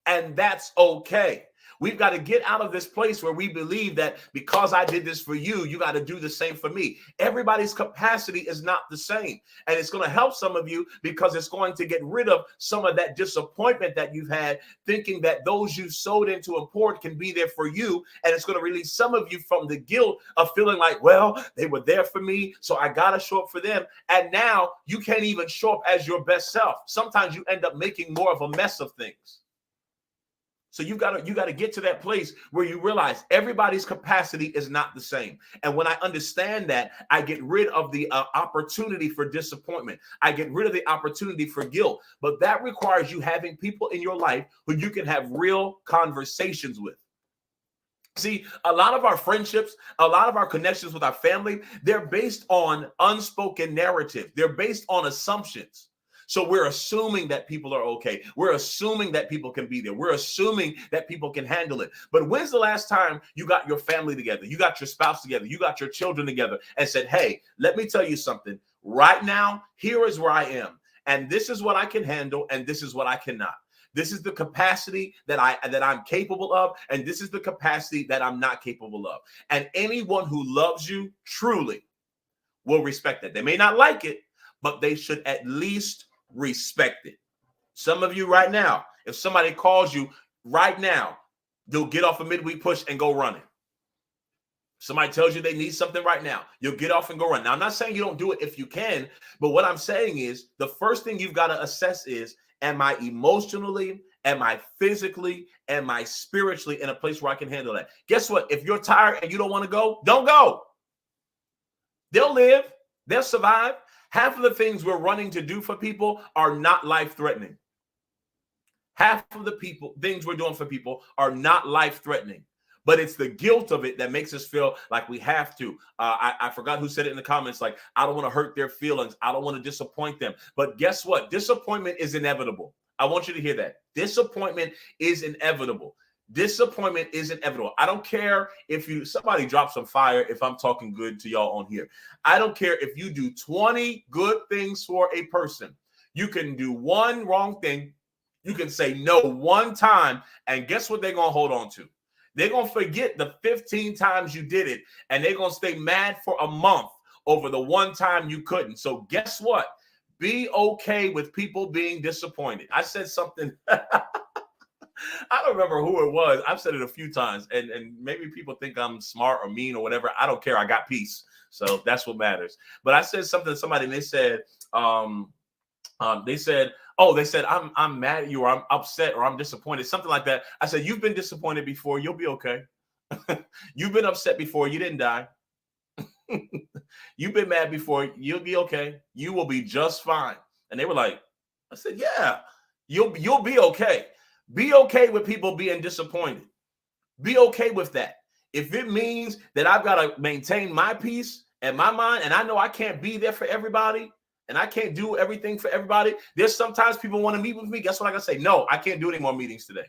And that's okay. We've got to get out of this place where we believe that because I did this for you, you got to do the same for me. Everybody's capacity is not the same. And it's going to help some of you because it's going to get rid of some of that disappointment that you've had, thinking that those you sowed into and poured can be there for you. And it's going to release some of you from the guilt of feeling like, well, they were there for me, so I got to show up for them. And now you can't even show up as your best self. Sometimes you end up making more of a mess of things. So you got to get to that place where you realize everybody's capacity is not the same. And when I understand that, I get rid of the opportunity for disappointment. I get rid of the opportunity for guilt. But that requires you having people in your life who you can have real conversations with. See, a lot of our friendships, a lot of our connections with our family, they're based on unspoken narrative. They're based on assumptions. So we're assuming that people are okay. We're assuming that people can be there. We're assuming that people can handle it. But when's the last time you got your family together? You got your spouse together. You got your children together and said, hey, let me tell you something. Right now, here is where I am. And this is what I can handle. And this is what I cannot. This is the capacity that I'm capable of. And this is the capacity that I'm not capable of. And anyone who loves you truly will respect that. They may not like it, but they should at least respect it. Some of you right now, if somebody calls you right now, you'll get off a midweek push and go running. Somebody tells you they need something right now, you'll get off and go run. Now, I'm not saying you don't do it if you can, but what I'm saying is the first thing you've got to assess is, am I emotionally, am I physically, am I spiritually in a place where I can handle that? Guess what? If you're tired and you don't want to go, don't go. They'll live. They'll survive. Half of the things we're running to do for people are not life-threatening. Half of the things we're doing for people are not life-threatening. But it's the guilt of it that makes us feel like we have to. I forgot who said it in the comments, like, I don't want to hurt their feelings. I don't want to disappoint them. But guess what? Disappointment is inevitable. I want you to hear that. Disappointment is inevitable. Disappointment is inevitable. I don't care if somebody drops some fire if I'm talking good to y'all on here. I don't care if you do 20 good things for a person. You can do one wrong thing. You can say no one time, and guess what they're going to hold on to? They're going to forget the 15 times you did it, and they're going to stay mad for a month over the one time you couldn't. So guess what? Be okay with people being disappointed. I said something. I don't remember who it was. I've said it a few times, and maybe people think I'm smart or mean or whatever. I don't care. I got peace. So that's what matters. But I said something to somebody, and they said, I'm mad at you, or I'm upset, or I'm disappointed, something like that. I said, you've been disappointed before. You'll be okay. You've been upset before. You didn't die. You've been mad before. You'll be okay. You will be just fine. And they were like, I said, yeah, you'll be okay. Be okay with people being disappointed. Be okay with that. If it means that I've got to maintain my peace and my mind, and I know I can't be there for everybody, and I can't do everything for everybody. There's sometimes people want to meet with me. Guess what I gotta say? No, I can't do any more meetings today.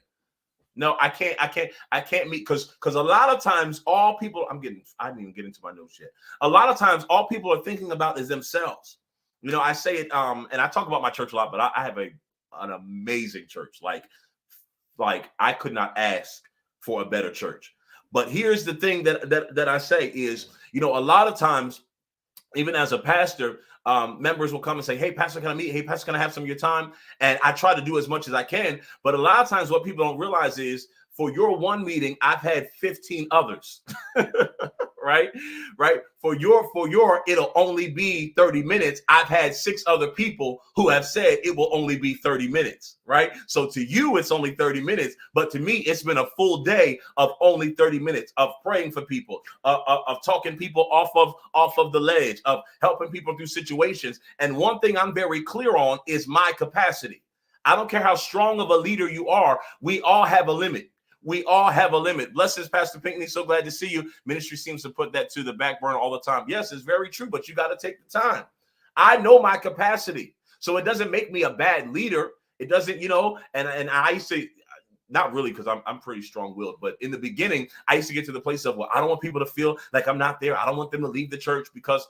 No, I can't meet because a lot of times all people, I didn't even get into my notes yet. A lot of times all people are thinking about is themselves. You know, I say it, and I talk about my church a lot, but I have an amazing church. Like I could not ask for a better church. But here's the thing that I say is, you know, a lot of times, even as a pastor, members will come and say, hey, pastor, can I meet? Hey, pastor, can I have some of your time? And I try to do as much as I can. But a lot of times what people don't realize is for your one meeting, I've had 15 others, right? For your, it'll only be 30 minutes. I've had 6 other people who have said it will only be 30 minutes, right? So to you, it's only 30 minutes. But to me, it's been a full day of only 30 minutes of praying for people, of talking people off of the ledge, of helping people through situations. And one thing I'm very clear on is my capacity. I don't care how strong of a leader you are. We all have a limit. We all have a limit. Blessings, Pastor Pinckney. So glad to see you. Ministry seems to put that to the back burner all the time. Yes, it's very true, but you got to take the time. I know my capacity. So it doesn't make me a bad leader. It doesn't, you know, and I used to, not really, because I'm pretty strong-willed, but in the beginning, I used to get to the place of, well, I don't want people to feel like I'm not there. I don't want them to leave the church because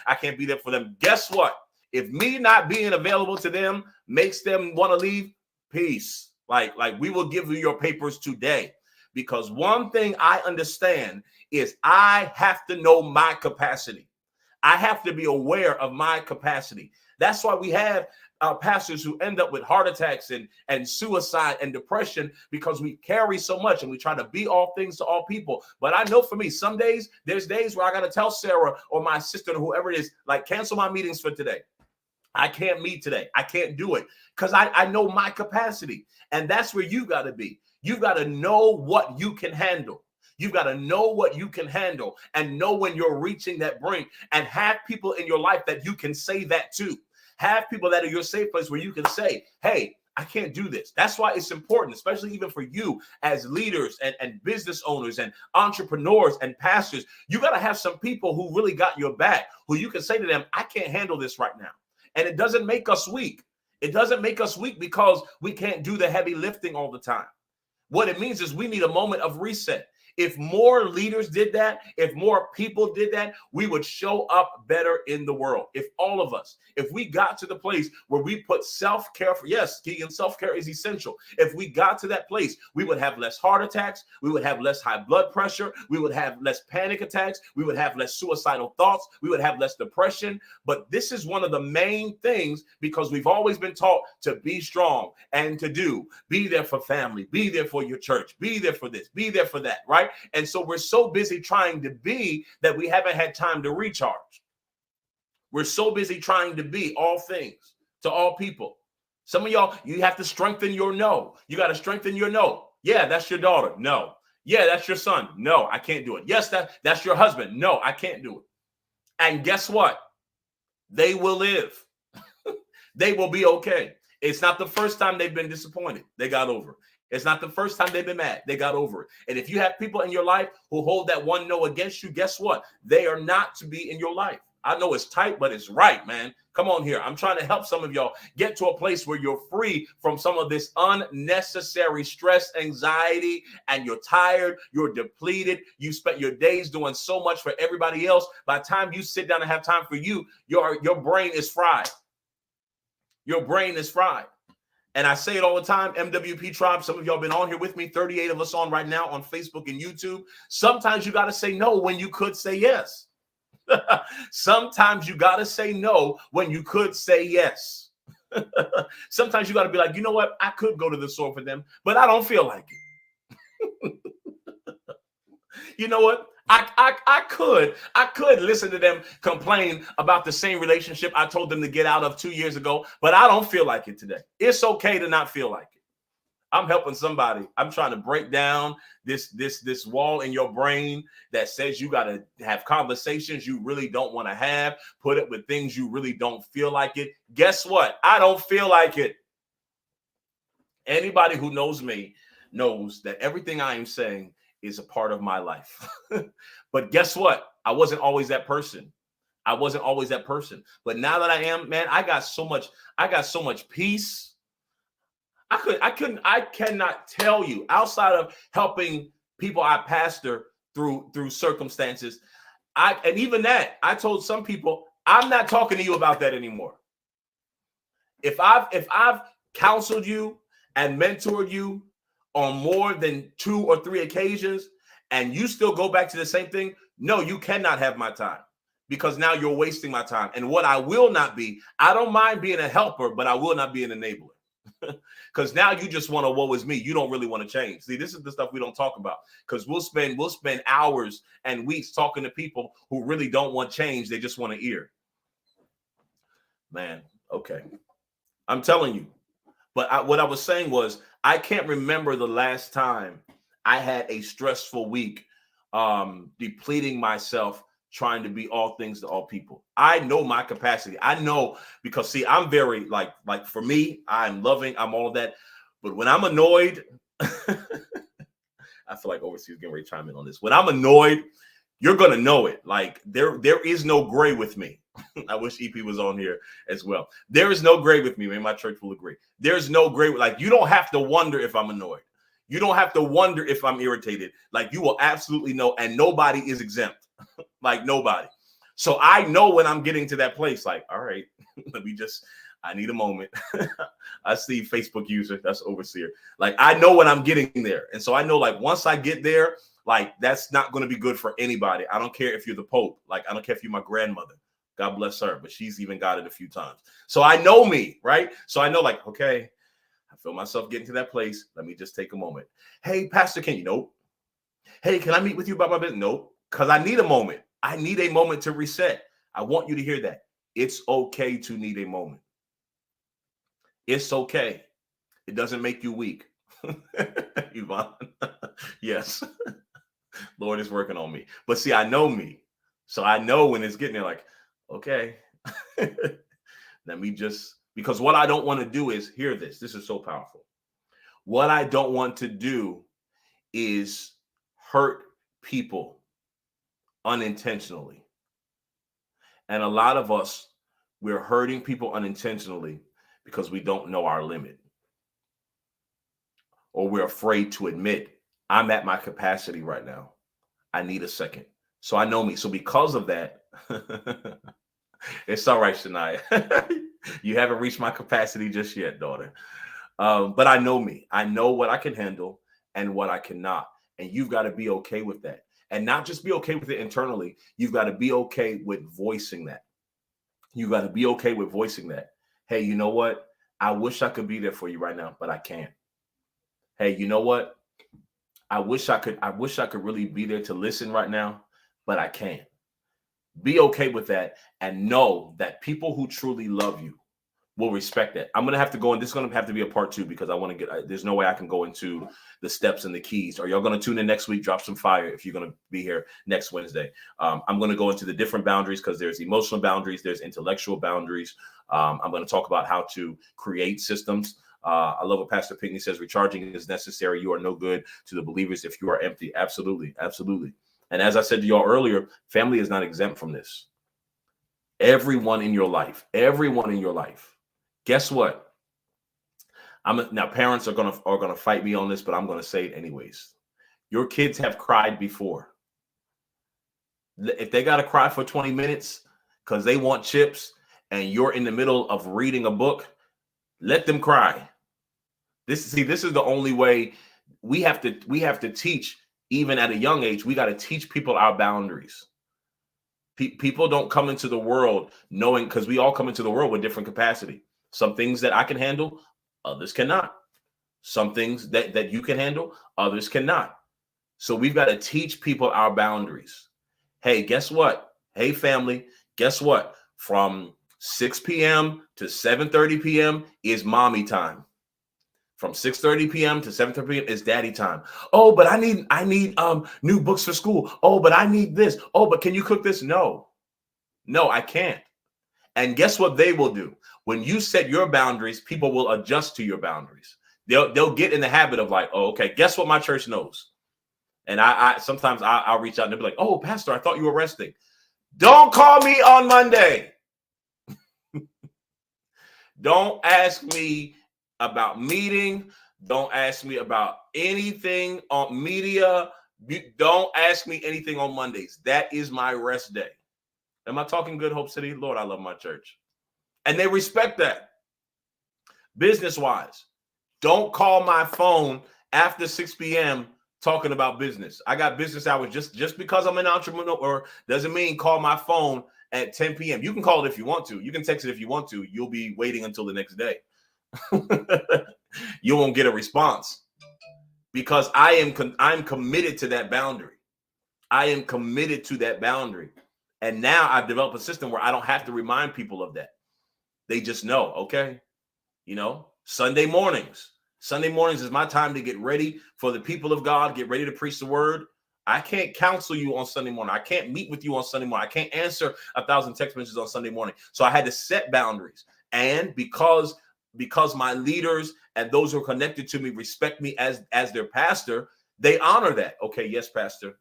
I can't be there for them. Guess what? If me not being available to them makes them want to leave, peace. Like we will give you your papers today, because one thing I understand is I have to know my capacity. I have to be aware of my capacity. That's why we have pastors who end up with heart attacks and suicide and depression, because we carry so much and we try to be all things to all people. But I know for me, some days, there's days where I got to tell Sarah or my sister or whoever it is, like, cancel my meetings for today. I can't meet today. I can't do it because I know my capacity. And that's where you got to be. You've got to know what you can handle. You've got to know what you can handle and know when you're reaching that brink, and have people in your life that you can say that to. Have people that are your safe place where you can say, hey, I can't do this. That's why it's important, especially even for you as leaders and business owners and entrepreneurs and pastors. You got to have some people who really got your back, who you can say to them, I can't handle this right now. And it doesn't make us weak. It doesn't make us weak because we can't do the heavy lifting all the time. What it means is we need a moment of reset. If more leaders did that, if more people did that, we would show up better in the world. If all of us, if we got to the place where we put self-care for, yes, Keegan, self-care is essential. If we got to that place, we would have less heart attacks. We would have less high blood pressure. We would have less panic attacks. We would have less suicidal thoughts. We would have less depression. But this is one of the main things, because we've always been taught to be strong and to be there for family, be there for your church, be there for this, be there for that, right? And so we're so busy trying to be that we haven't had time to recharge. We're so busy trying to be all things to all people. Some of y'all, you have to strengthen your no. You got to strengthen your no. Yeah, that's your daughter. No. Yeah, that's your son. No, I can't do it. Yes, that's your husband. No, I can't do it. And guess what? They will live. They will be okay. It's not the first time they've been disappointed. They got over it. It's not the first time they've been mad. They got over it. And if you have people in your life who hold that one no against you, guess what? They are not to be in your life. I know it's tight, but it's right, man. Come on here. I'm trying to help some of y'all get to a place where you're free from some of this unnecessary stress, anxiety, and you're tired, you're depleted. You spent your days doing so much for everybody else. By the time you sit down and have time for you, your brain is fried. Your brain is fried. And I say it all the time, MWP Tribe, some of y'all been on here with me, 38 of us on right now on Facebook and YouTube. Sometimes you got to say no when you could say yes. Sometimes you got to say no when you could say yes. Sometimes you got to be like, you know what? I could go to the store for them, but I don't feel like it. You know what? I could listen to them complain about the same relationship I told them to get out of 2 years ago, but I don't feel like it today. It's okay to not feel like it. I'm helping somebody. I'm trying to break down this wall in your brain that says you got to have conversations you really don't want to have, put it with things you really don't feel like it. Guess what? I don't feel like it. Anybody who knows me knows that everything I am saying is a part of my life. But guess what? I wasn't always that person. But now that I am, man, I got so much peace. I cannot tell you, outside of helping people I pastor through circumstances. And even that, I told some people, I'm not talking to you about that anymore. If I've counseled you and mentored you on more than 2 or 3 occasions, and you still go back to the same thing, no, you cannot have my time, because now you're wasting my time. And what I will not be, I don't mind being a helper, but I will not be an enabler. Because now you just want to woe is me. You don't really want to change. See, this is the stuff we don't talk about, because we'll spend hours and weeks talking to people who really don't want change. They just want to hear. Man, okay. I'm telling you. But what I was saying was, I can't remember the last time I had a stressful week, depleting myself, trying to be all things to all people. I know my capacity. I know, because see, I'm very like for me, I'm loving, I'm all of that. But when I'm annoyed, I feel like Overseer's getting ready to chime in on this. When I'm annoyed, you're going to know it. Like there is no gray with me. I wish EP was on here as well. There is no gray with me, man. My church will agree. There's no gray. Like, you don't have to wonder if I'm annoyed. You don't have to wonder if I'm irritated. Like, you will absolutely know. And nobody is exempt. Like, nobody. So I know when I'm getting to that place, like, all right, I need a moment. I see Facebook user, that's Overseer. Like, I know when I'm getting there. And so I know, like, once I get there, like, that's not going to be good for anybody. I don't care if you're the Pope. Like, I don't care if you're my grandmother. God bless her, but she's even got it a few times. So I know me, right? So I know, like, okay, I feel myself getting to that place. Let me just take a moment. Hey, Pastor, can you? Nope. Hey, can I meet with you about my business? Nope. Because I need a moment. I need a moment to reset. I want you to hear that. It's okay to need a moment. It's okay. It doesn't make you weak. Yvonne. Yes. Lord is working on me. But see, I know me. So I know when it's getting there, like, okay, let me just, because what I don't want to do is, hear this. This is so powerful. What I don't want to do is hurt people unintentionally. And a lot of us, we're hurting people unintentionally because we don't know our limit. Or we're afraid to admit, I'm at my capacity right now. I need a second. So I know me. So because of that, it's all right, Shania. You haven't reached my capacity just yet, daughter. But I know me. I know what I can handle and what I cannot. And you've got to be okay with that. And not just be okay with it internally. You've got to be okay with voicing that. You've got to be okay with voicing that. Hey, you know what? I wish I could be there for you right now, but I can't. Hey, you know what? I wish I could really be there to listen right now, but I can't. Be okay with that, and know that people who truly love you will respect that. I'm going to have to go, and this is going to have to be a part 2 because I want to get, there's no way I can go into the steps and the keys. Are y'all going to tune in next week? Drop some fire if you're going to be here next Wednesday. I'm going to go into the different boundaries because there's emotional boundaries, there's intellectual boundaries. I'm going to talk about how to create systems. I love what Pastor Pinkney says, recharging is necessary. You are no good to the believers if you are empty. Absolutely. Absolutely. And as I said to y'all earlier, family is not exempt from this. Everyone in your life, guess what? Now parents are gonna fight me on this, but I'm gonna say it anyways. Your kids have cried before. If they gotta cry for 20 minutes because they want chips and you're in the middle of reading a book, let them cry. This is the only way. We have to teach, even at a young age. We got to teach people our boundaries. People don't come into the world knowing, because we all come into the world with different capacity. Some things that I can handle, others cannot. Some things that you can handle, others cannot. So we've got to teach people our boundaries. Hey, guess what? Hey, family, guess what? From 6 p.m. to 7:30 p.m. is mommy time. From 6:30 p.m. to 7:30 p.m. is daddy time. Oh, but I need new books for school. Oh, but I need this. Oh, but can you cook this? No, I can't. And guess what they will do? When you set your boundaries, people will adjust to your boundaries. They'll get in the habit of like, oh, okay, guess what my church knows? And I sometimes I'll reach out and they'll be like, oh, pastor, I thought you were resting. Don't call me on Monday. Don't ask me about meeting. Don't ask me about anything on media. Don't ask me anything on Mondays. That is my rest day. Am I talking good, Hope City? Lord, I love my church. And they respect that. Business-wise, don't call my phone after 6 p.m. talking about business. I got business hours. Just because I'm an entrepreneur doesn't mean call my phone at 10 p.m. You can call it if you want to. You can text it if you want to. You'll be waiting until the next day. You won't get a response because I'm committed to that boundary. I am committed to that boundary. And now I've developed a system where I don't have to remind people of that. They just know, okay, Sunday mornings is my time to get ready for the people of God, get ready to preach the word. I can't counsel you on Sunday morning. I can't meet with you on Sunday morning. I can't answer 1,000 text messages on Sunday morning. So I had to set boundaries. And because my leaders and those who are connected to me respect me as their pastor, they honor that. Okay, yes, pastor.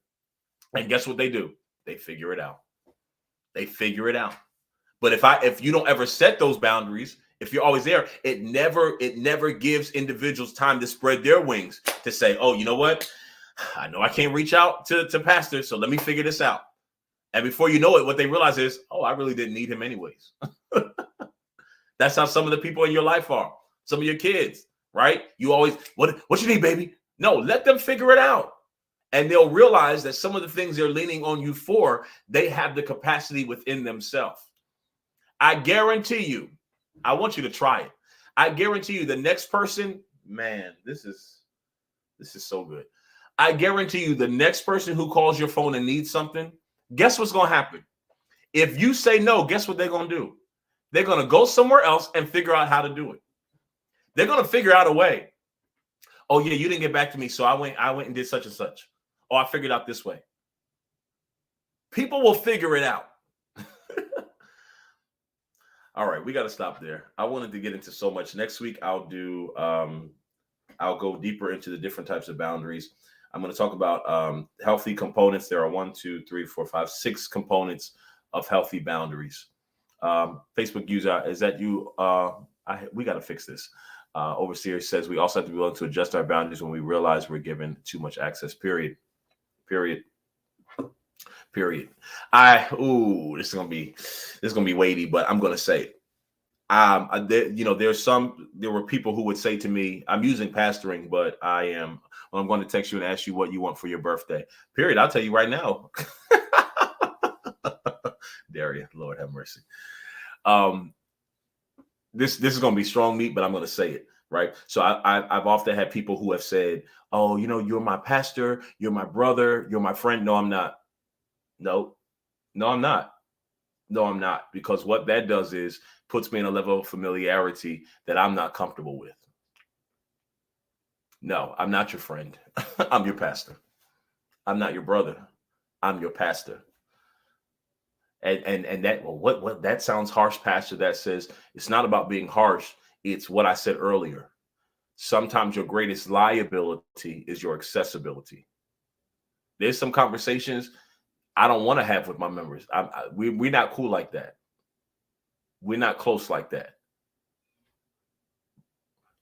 And guess what they do? They figure it out. But if you don't ever set those boundaries, if you're always there, it never gives individuals time to spread their wings to say, oh, you know what? I know I can't reach out to pastor, so let me figure this out. And before you know it, what they realize is, oh, I really didn't need him anyways. That's how some of the people in your life are. Some of your kids, right? You always, what you need, baby? No, let them figure it out. And they'll realize that some of the things they're leaning on you for, they have the capacity within themselves. I guarantee you, I want you to try it. I guarantee you the next person, man, this is so good. I guarantee you the next person who calls your phone and needs something, guess what's going to happen? If you say no, guess what they're going to do? They're going to go somewhere else and figure out how to do it. They're going to figure out a way. Oh, yeah, you didn't get back to me, so I went and did such and such. Oh, I figured out this way. People will figure it out. All right, we got to stop there. I wanted to get into so much. Next week, I'll go deeper into the different types of boundaries. I'm going to talk about healthy components. There are 6 components of healthy boundaries. Facebook user, is that you? We got to fix this. Overseer says we also have to be willing to adjust our boundaries when we realize we're given too much access. Period. This is gonna be weighty, but I'm gonna say it. There were people who would say to me, I'm using pastoring, but I'm going to text you and ask you what you want for your birthday. Period. I'll tell you right now. Daria, Lord have mercy. This is going to be strong meat, but I'm going to say it, right? So I've often had people who have said, oh, you're my pastor, you're my brother, you're my friend. No, I'm not. No, I'm not. Because what that does is puts me in a level of familiarity that I'm not comfortable with. No, I'm not your friend. I'm your pastor. I'm not your brother. I'm your pastor. And that, well, what that sounds harsh, Pastor. That says it's not about being harsh. It's what I said earlier. Sometimes your greatest liability is your accessibility. There's some conversations I don't want to have with my members. We're not cool like that. We're not close like that.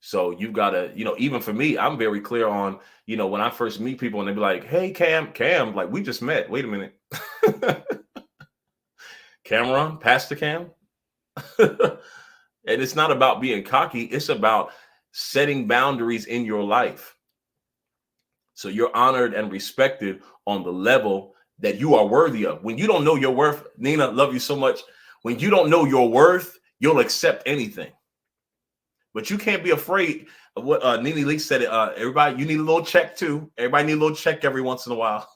So you've got to, even for me, I'm very clear on, when I first meet people and they be like, hey, Cam, like we just met. Wait a minute. Cameron, Pastor Cam. And it's not about being cocky. It's about setting boundaries in your life. So you're honored and respected on the level that you are worthy of. When you don't know your worth, Nina, love you so much. When you don't know your worth, you'll accept anything. But you can't be afraid of what Nene Lee said. Everybody, you need a little check too. Everybody need a little check every once in a while.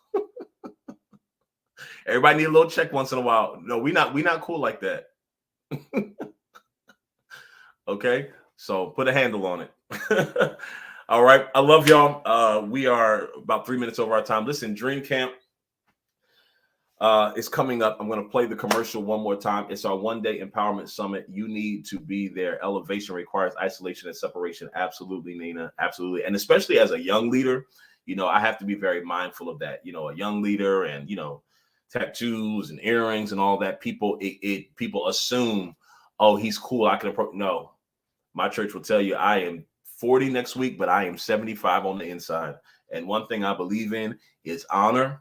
Everybody need a little check once in a while. No, we not cool like that. Okay, so put a handle on it. All right, I love y'all. We are about 3 minutes over our time. Listen, Dream Camp is coming up. I'm going to play the commercial one more time. It's our one-day empowerment summit. You need to be there. Elevation requires isolation and separation. Absolutely, Nina. Absolutely. And especially as a young leader, I have to be very mindful of that. A young leader and, tattoos and earrings and all that. People assume, oh, he's cool. I can approach. No, my church will tell you I am 40 next week, but I am 75 on the inside. And one thing I believe in is honor.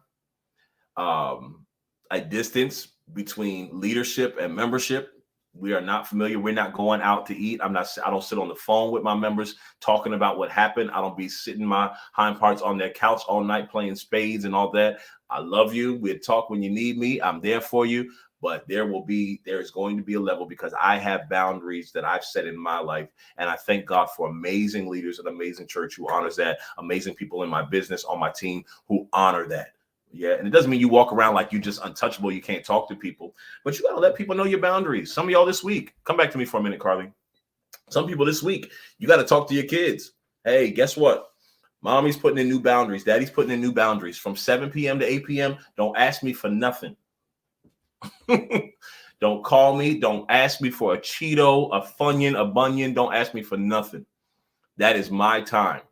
A distance between leadership and membership. We are not familiar. We're not going out to eat. I don't sit on the phone with my members talking about what happened. I don't be sitting my hind parts on their couch all night playing spades and all that. I love you. We'll talk when you need me. I'm there for you. But there is going to be a level because I have boundaries that I've set in my life. And I thank God for amazing leaders, an amazing church who honors that, amazing people in my business, on my team who honor that. Yeah, and it doesn't mean you walk around like you're just untouchable. You can't talk to people, but you got to let people know your boundaries. Some of y'all this week, come back to me for a minute, Carly. Some people this week, you got to talk to your kids. Hey, guess what? Mommy's putting in new boundaries. Daddy's putting in new boundaries. From 7 p.m. to 8 p.m., don't ask me for nothing. Don't call me. Don't ask me for a Cheeto, a Funyun, a Bunion. Don't ask me for nothing. That is my time.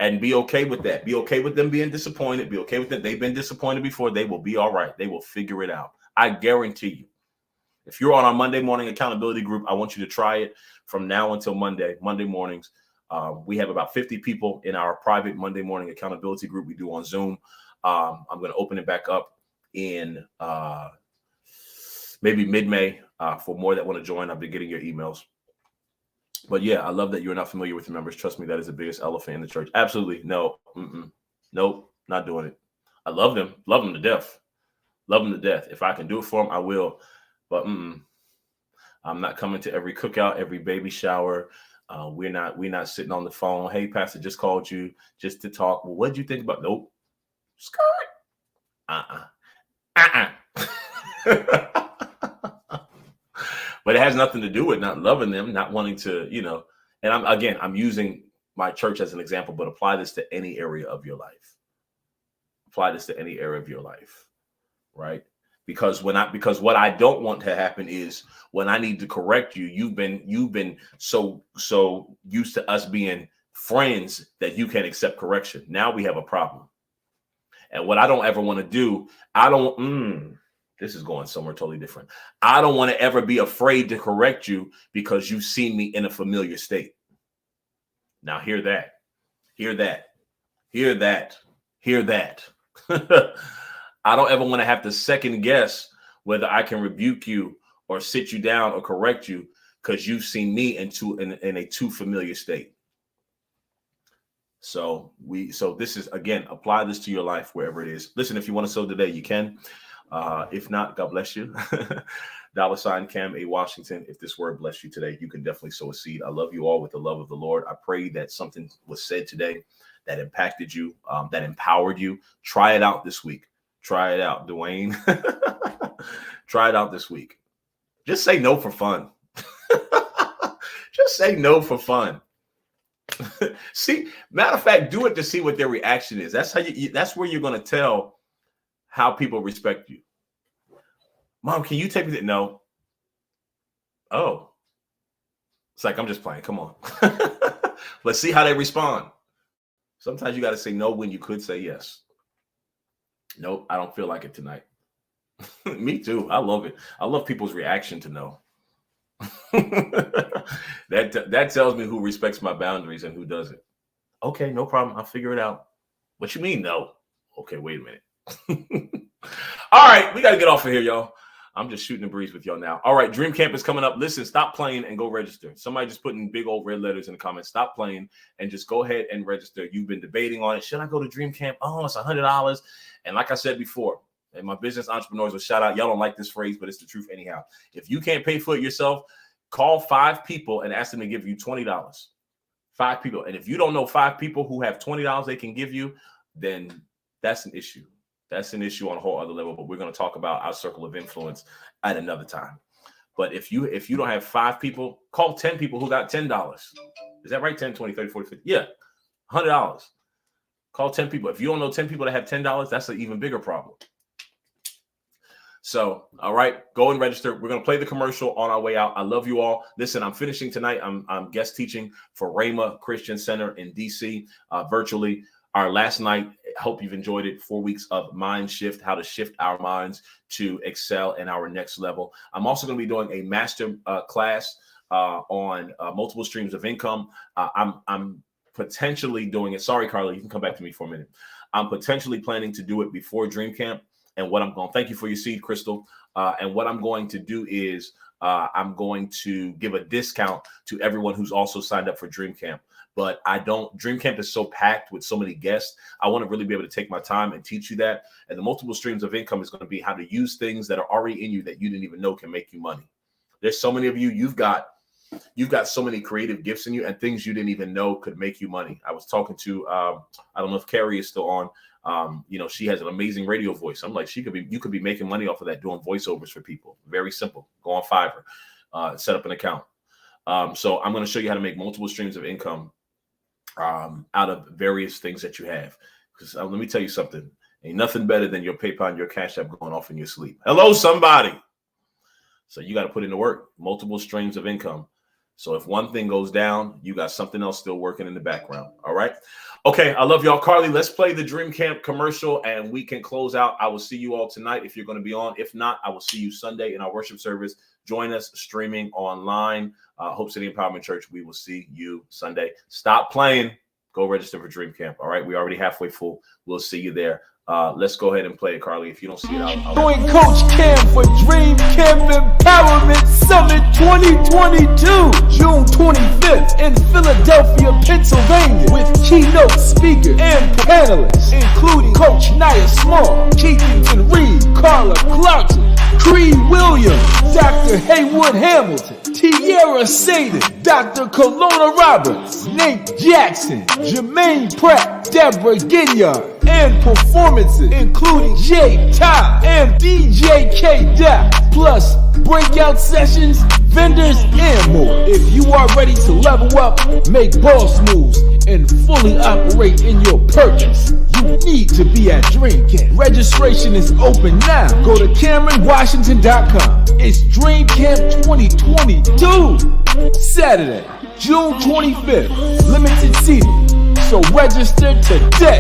And be okay with that. Be okay with them being disappointed. Be okay with it. They've been disappointed before. They will be all right. They will figure it out. I guarantee you. If you're on our Monday morning accountability group, I want you to try it from now until Monday mornings. We have about 50 people in our private Monday morning accountability group we do on Zoom. I'm going to open it back up in maybe mid-May for more that want to join. I've been getting your emails. But yeah, I love that you're not familiar with your members. Trust me, that is the biggest elephant in the church. Absolutely. No. Nope. Not doing it. I love them. Love them to death. Love them to death. If I can do it for them, I will. But I'm not coming to every cookout, every baby shower. We're not sitting on the phone. Hey, Pastor, just called you just to talk. Well, what did you think about? Nope. Skirt. But it has nothing to do with not loving them, not wanting to, and I'm using my church as an example, but apply this to any area of your life. Apply this to any area of your life, right? Because what I don't want to happen is when I need to correct you, you've been so used to us being friends that you can't accept correction. Now we have a problem. And what I don't ever want to do, this is going somewhere totally different. I don't want to ever be afraid to correct you because you've seen me in a familiar state. Now hear that. I don't ever want to have to second guess whether I can rebuke you or sit you down or correct you because you've seen me in a too familiar state. So this is, again, apply this to your life wherever it is. Listen, if you want to sow today, you can. If not, God bless you. $ Cam A. Washington. If this word blessed you today, you can definitely sow a seed. I love you all with the love of the Lord. I pray that something was said today that impacted you, that empowered you. Try it out this week. Try it out, Dwayne. Try it out this week. Just say no for fun. Just say no for fun. See, matter of fact, do it to see what their reaction is. That's how that's where you're going to tell how people respect you. Mom, can you take me to no? Oh. It's like, I'm just playing. Come on. Let's see how they respond. Sometimes you got to say no when you could say yes. Nope, I don't feel like it tonight. Me too. I love it. I love people's reaction to no. That tells me who respects my boundaries and who doesn't. Okay, no problem. I'll figure it out. What you mean, no? Okay, wait a minute. All right, we got to get off of here, y'all. I'm just shooting the breeze with y'all now. All right, Dream Camp is coming up. Listen, stop playing and go register. Somebody just put in big old red letters in the comments. Stop playing and just go ahead and register. You've been debating on it. Should I go to Dream Camp? Oh, it's $100. And like I said before, and my business entrepreneurs will shout out. Y'all don't like this phrase, but it's the truth anyhow. If you can't pay for it yourself, call 5 people and ask them to give you $20. 5 people. And if you don't know 5 people who have $20 they can give you, then that's an issue. That's an issue on a whole other level, but we're going to talk about our circle of influence at another time. But if you don't have 5 people, call 10 people who got $10. Is that right? 10, 20, 30, 40, 50. Yeah. $100. Call 10 people. If you don't know 10 people that have $10, that's an even bigger problem. So, all right, go and register. We're going to play the commercial on our way out. I love you all. Listen, I'm finishing tonight. I'm guest teaching for Rhema Christian Center in DC virtually. Our last night, hope you've enjoyed it. 4 weeks of mind shift, how to shift our minds to excel in our next level. I'm also going to be doing a master class on multiple streams of income. I'm potentially doing it. Sorry, Carla, you can come back to me for a minute. I'm potentially planning to do it before Dream Camp. And what I'm going, thank you for your seed, Crystal. And what I'm going to do is I'm going to give a discount to everyone who's also signed up for Dream Camp. But Dream Camp is so packed with so many guests. I want to really be able to take my time and teach you that. And the multiple streams of income is going to be how to use things that are already in you that you didn't even know can make you money. There's so many of you, you've got so many creative gifts in you and things you didn't even know could make you money. I was talking to, I don't know if Carrie is still on. She has an amazing radio voice. I'm like, you could be making money off of that doing voiceovers for people. Very simple. Go on Fiverr, set up an account. So I'm going to show you how to make multiple streams of income out of various things that you have. Because let me tell you something. Ain't nothing better than your PayPal and your Cash App going off in your sleep. Hello, somebody. So you got to put in the work. Multiple streams of income. So if one thing goes down, you got something else still working in the background. All right. Okay. I love y'all. Carly, let's play the Dream Camp commercial and we can close out. I will see you all tonight if you're going to be on. If not, I will see you Sunday in our worship service. Join us streaming online. Hope City Empowerment Church. We will see you Sunday. Stop playing. Go register for Dream Camp. All right. We're already halfway full. We'll see you there. Let's go ahead and play it, Carly. If you don't see it, I'll Join Coach Cam for Dream Camp Empowerment Summit 2022, June 25th in Philadelphia, Pennsylvania, with keynote speakers and panelists, including Coach Nia Small, Keaton Reed, Carla Clarkson, Creed Williams, Dr. Haywood Hamilton, Tierra Saden, Dr. Kelowna Roberts, Nate Jackson, Jermaine Pratt, Deborah Ginyard, and performances including Jay Todd and DJ K Dot, plus breakout sessions, vendors, and more. If you are ready to level up, make boss moves, and fully operate in your purpose, you need to be at Dream Camp. Registration is open now. Go to CameronWashington.com. It's Dream Camp 2022, Saturday, June 25th. Limited seating, so register today.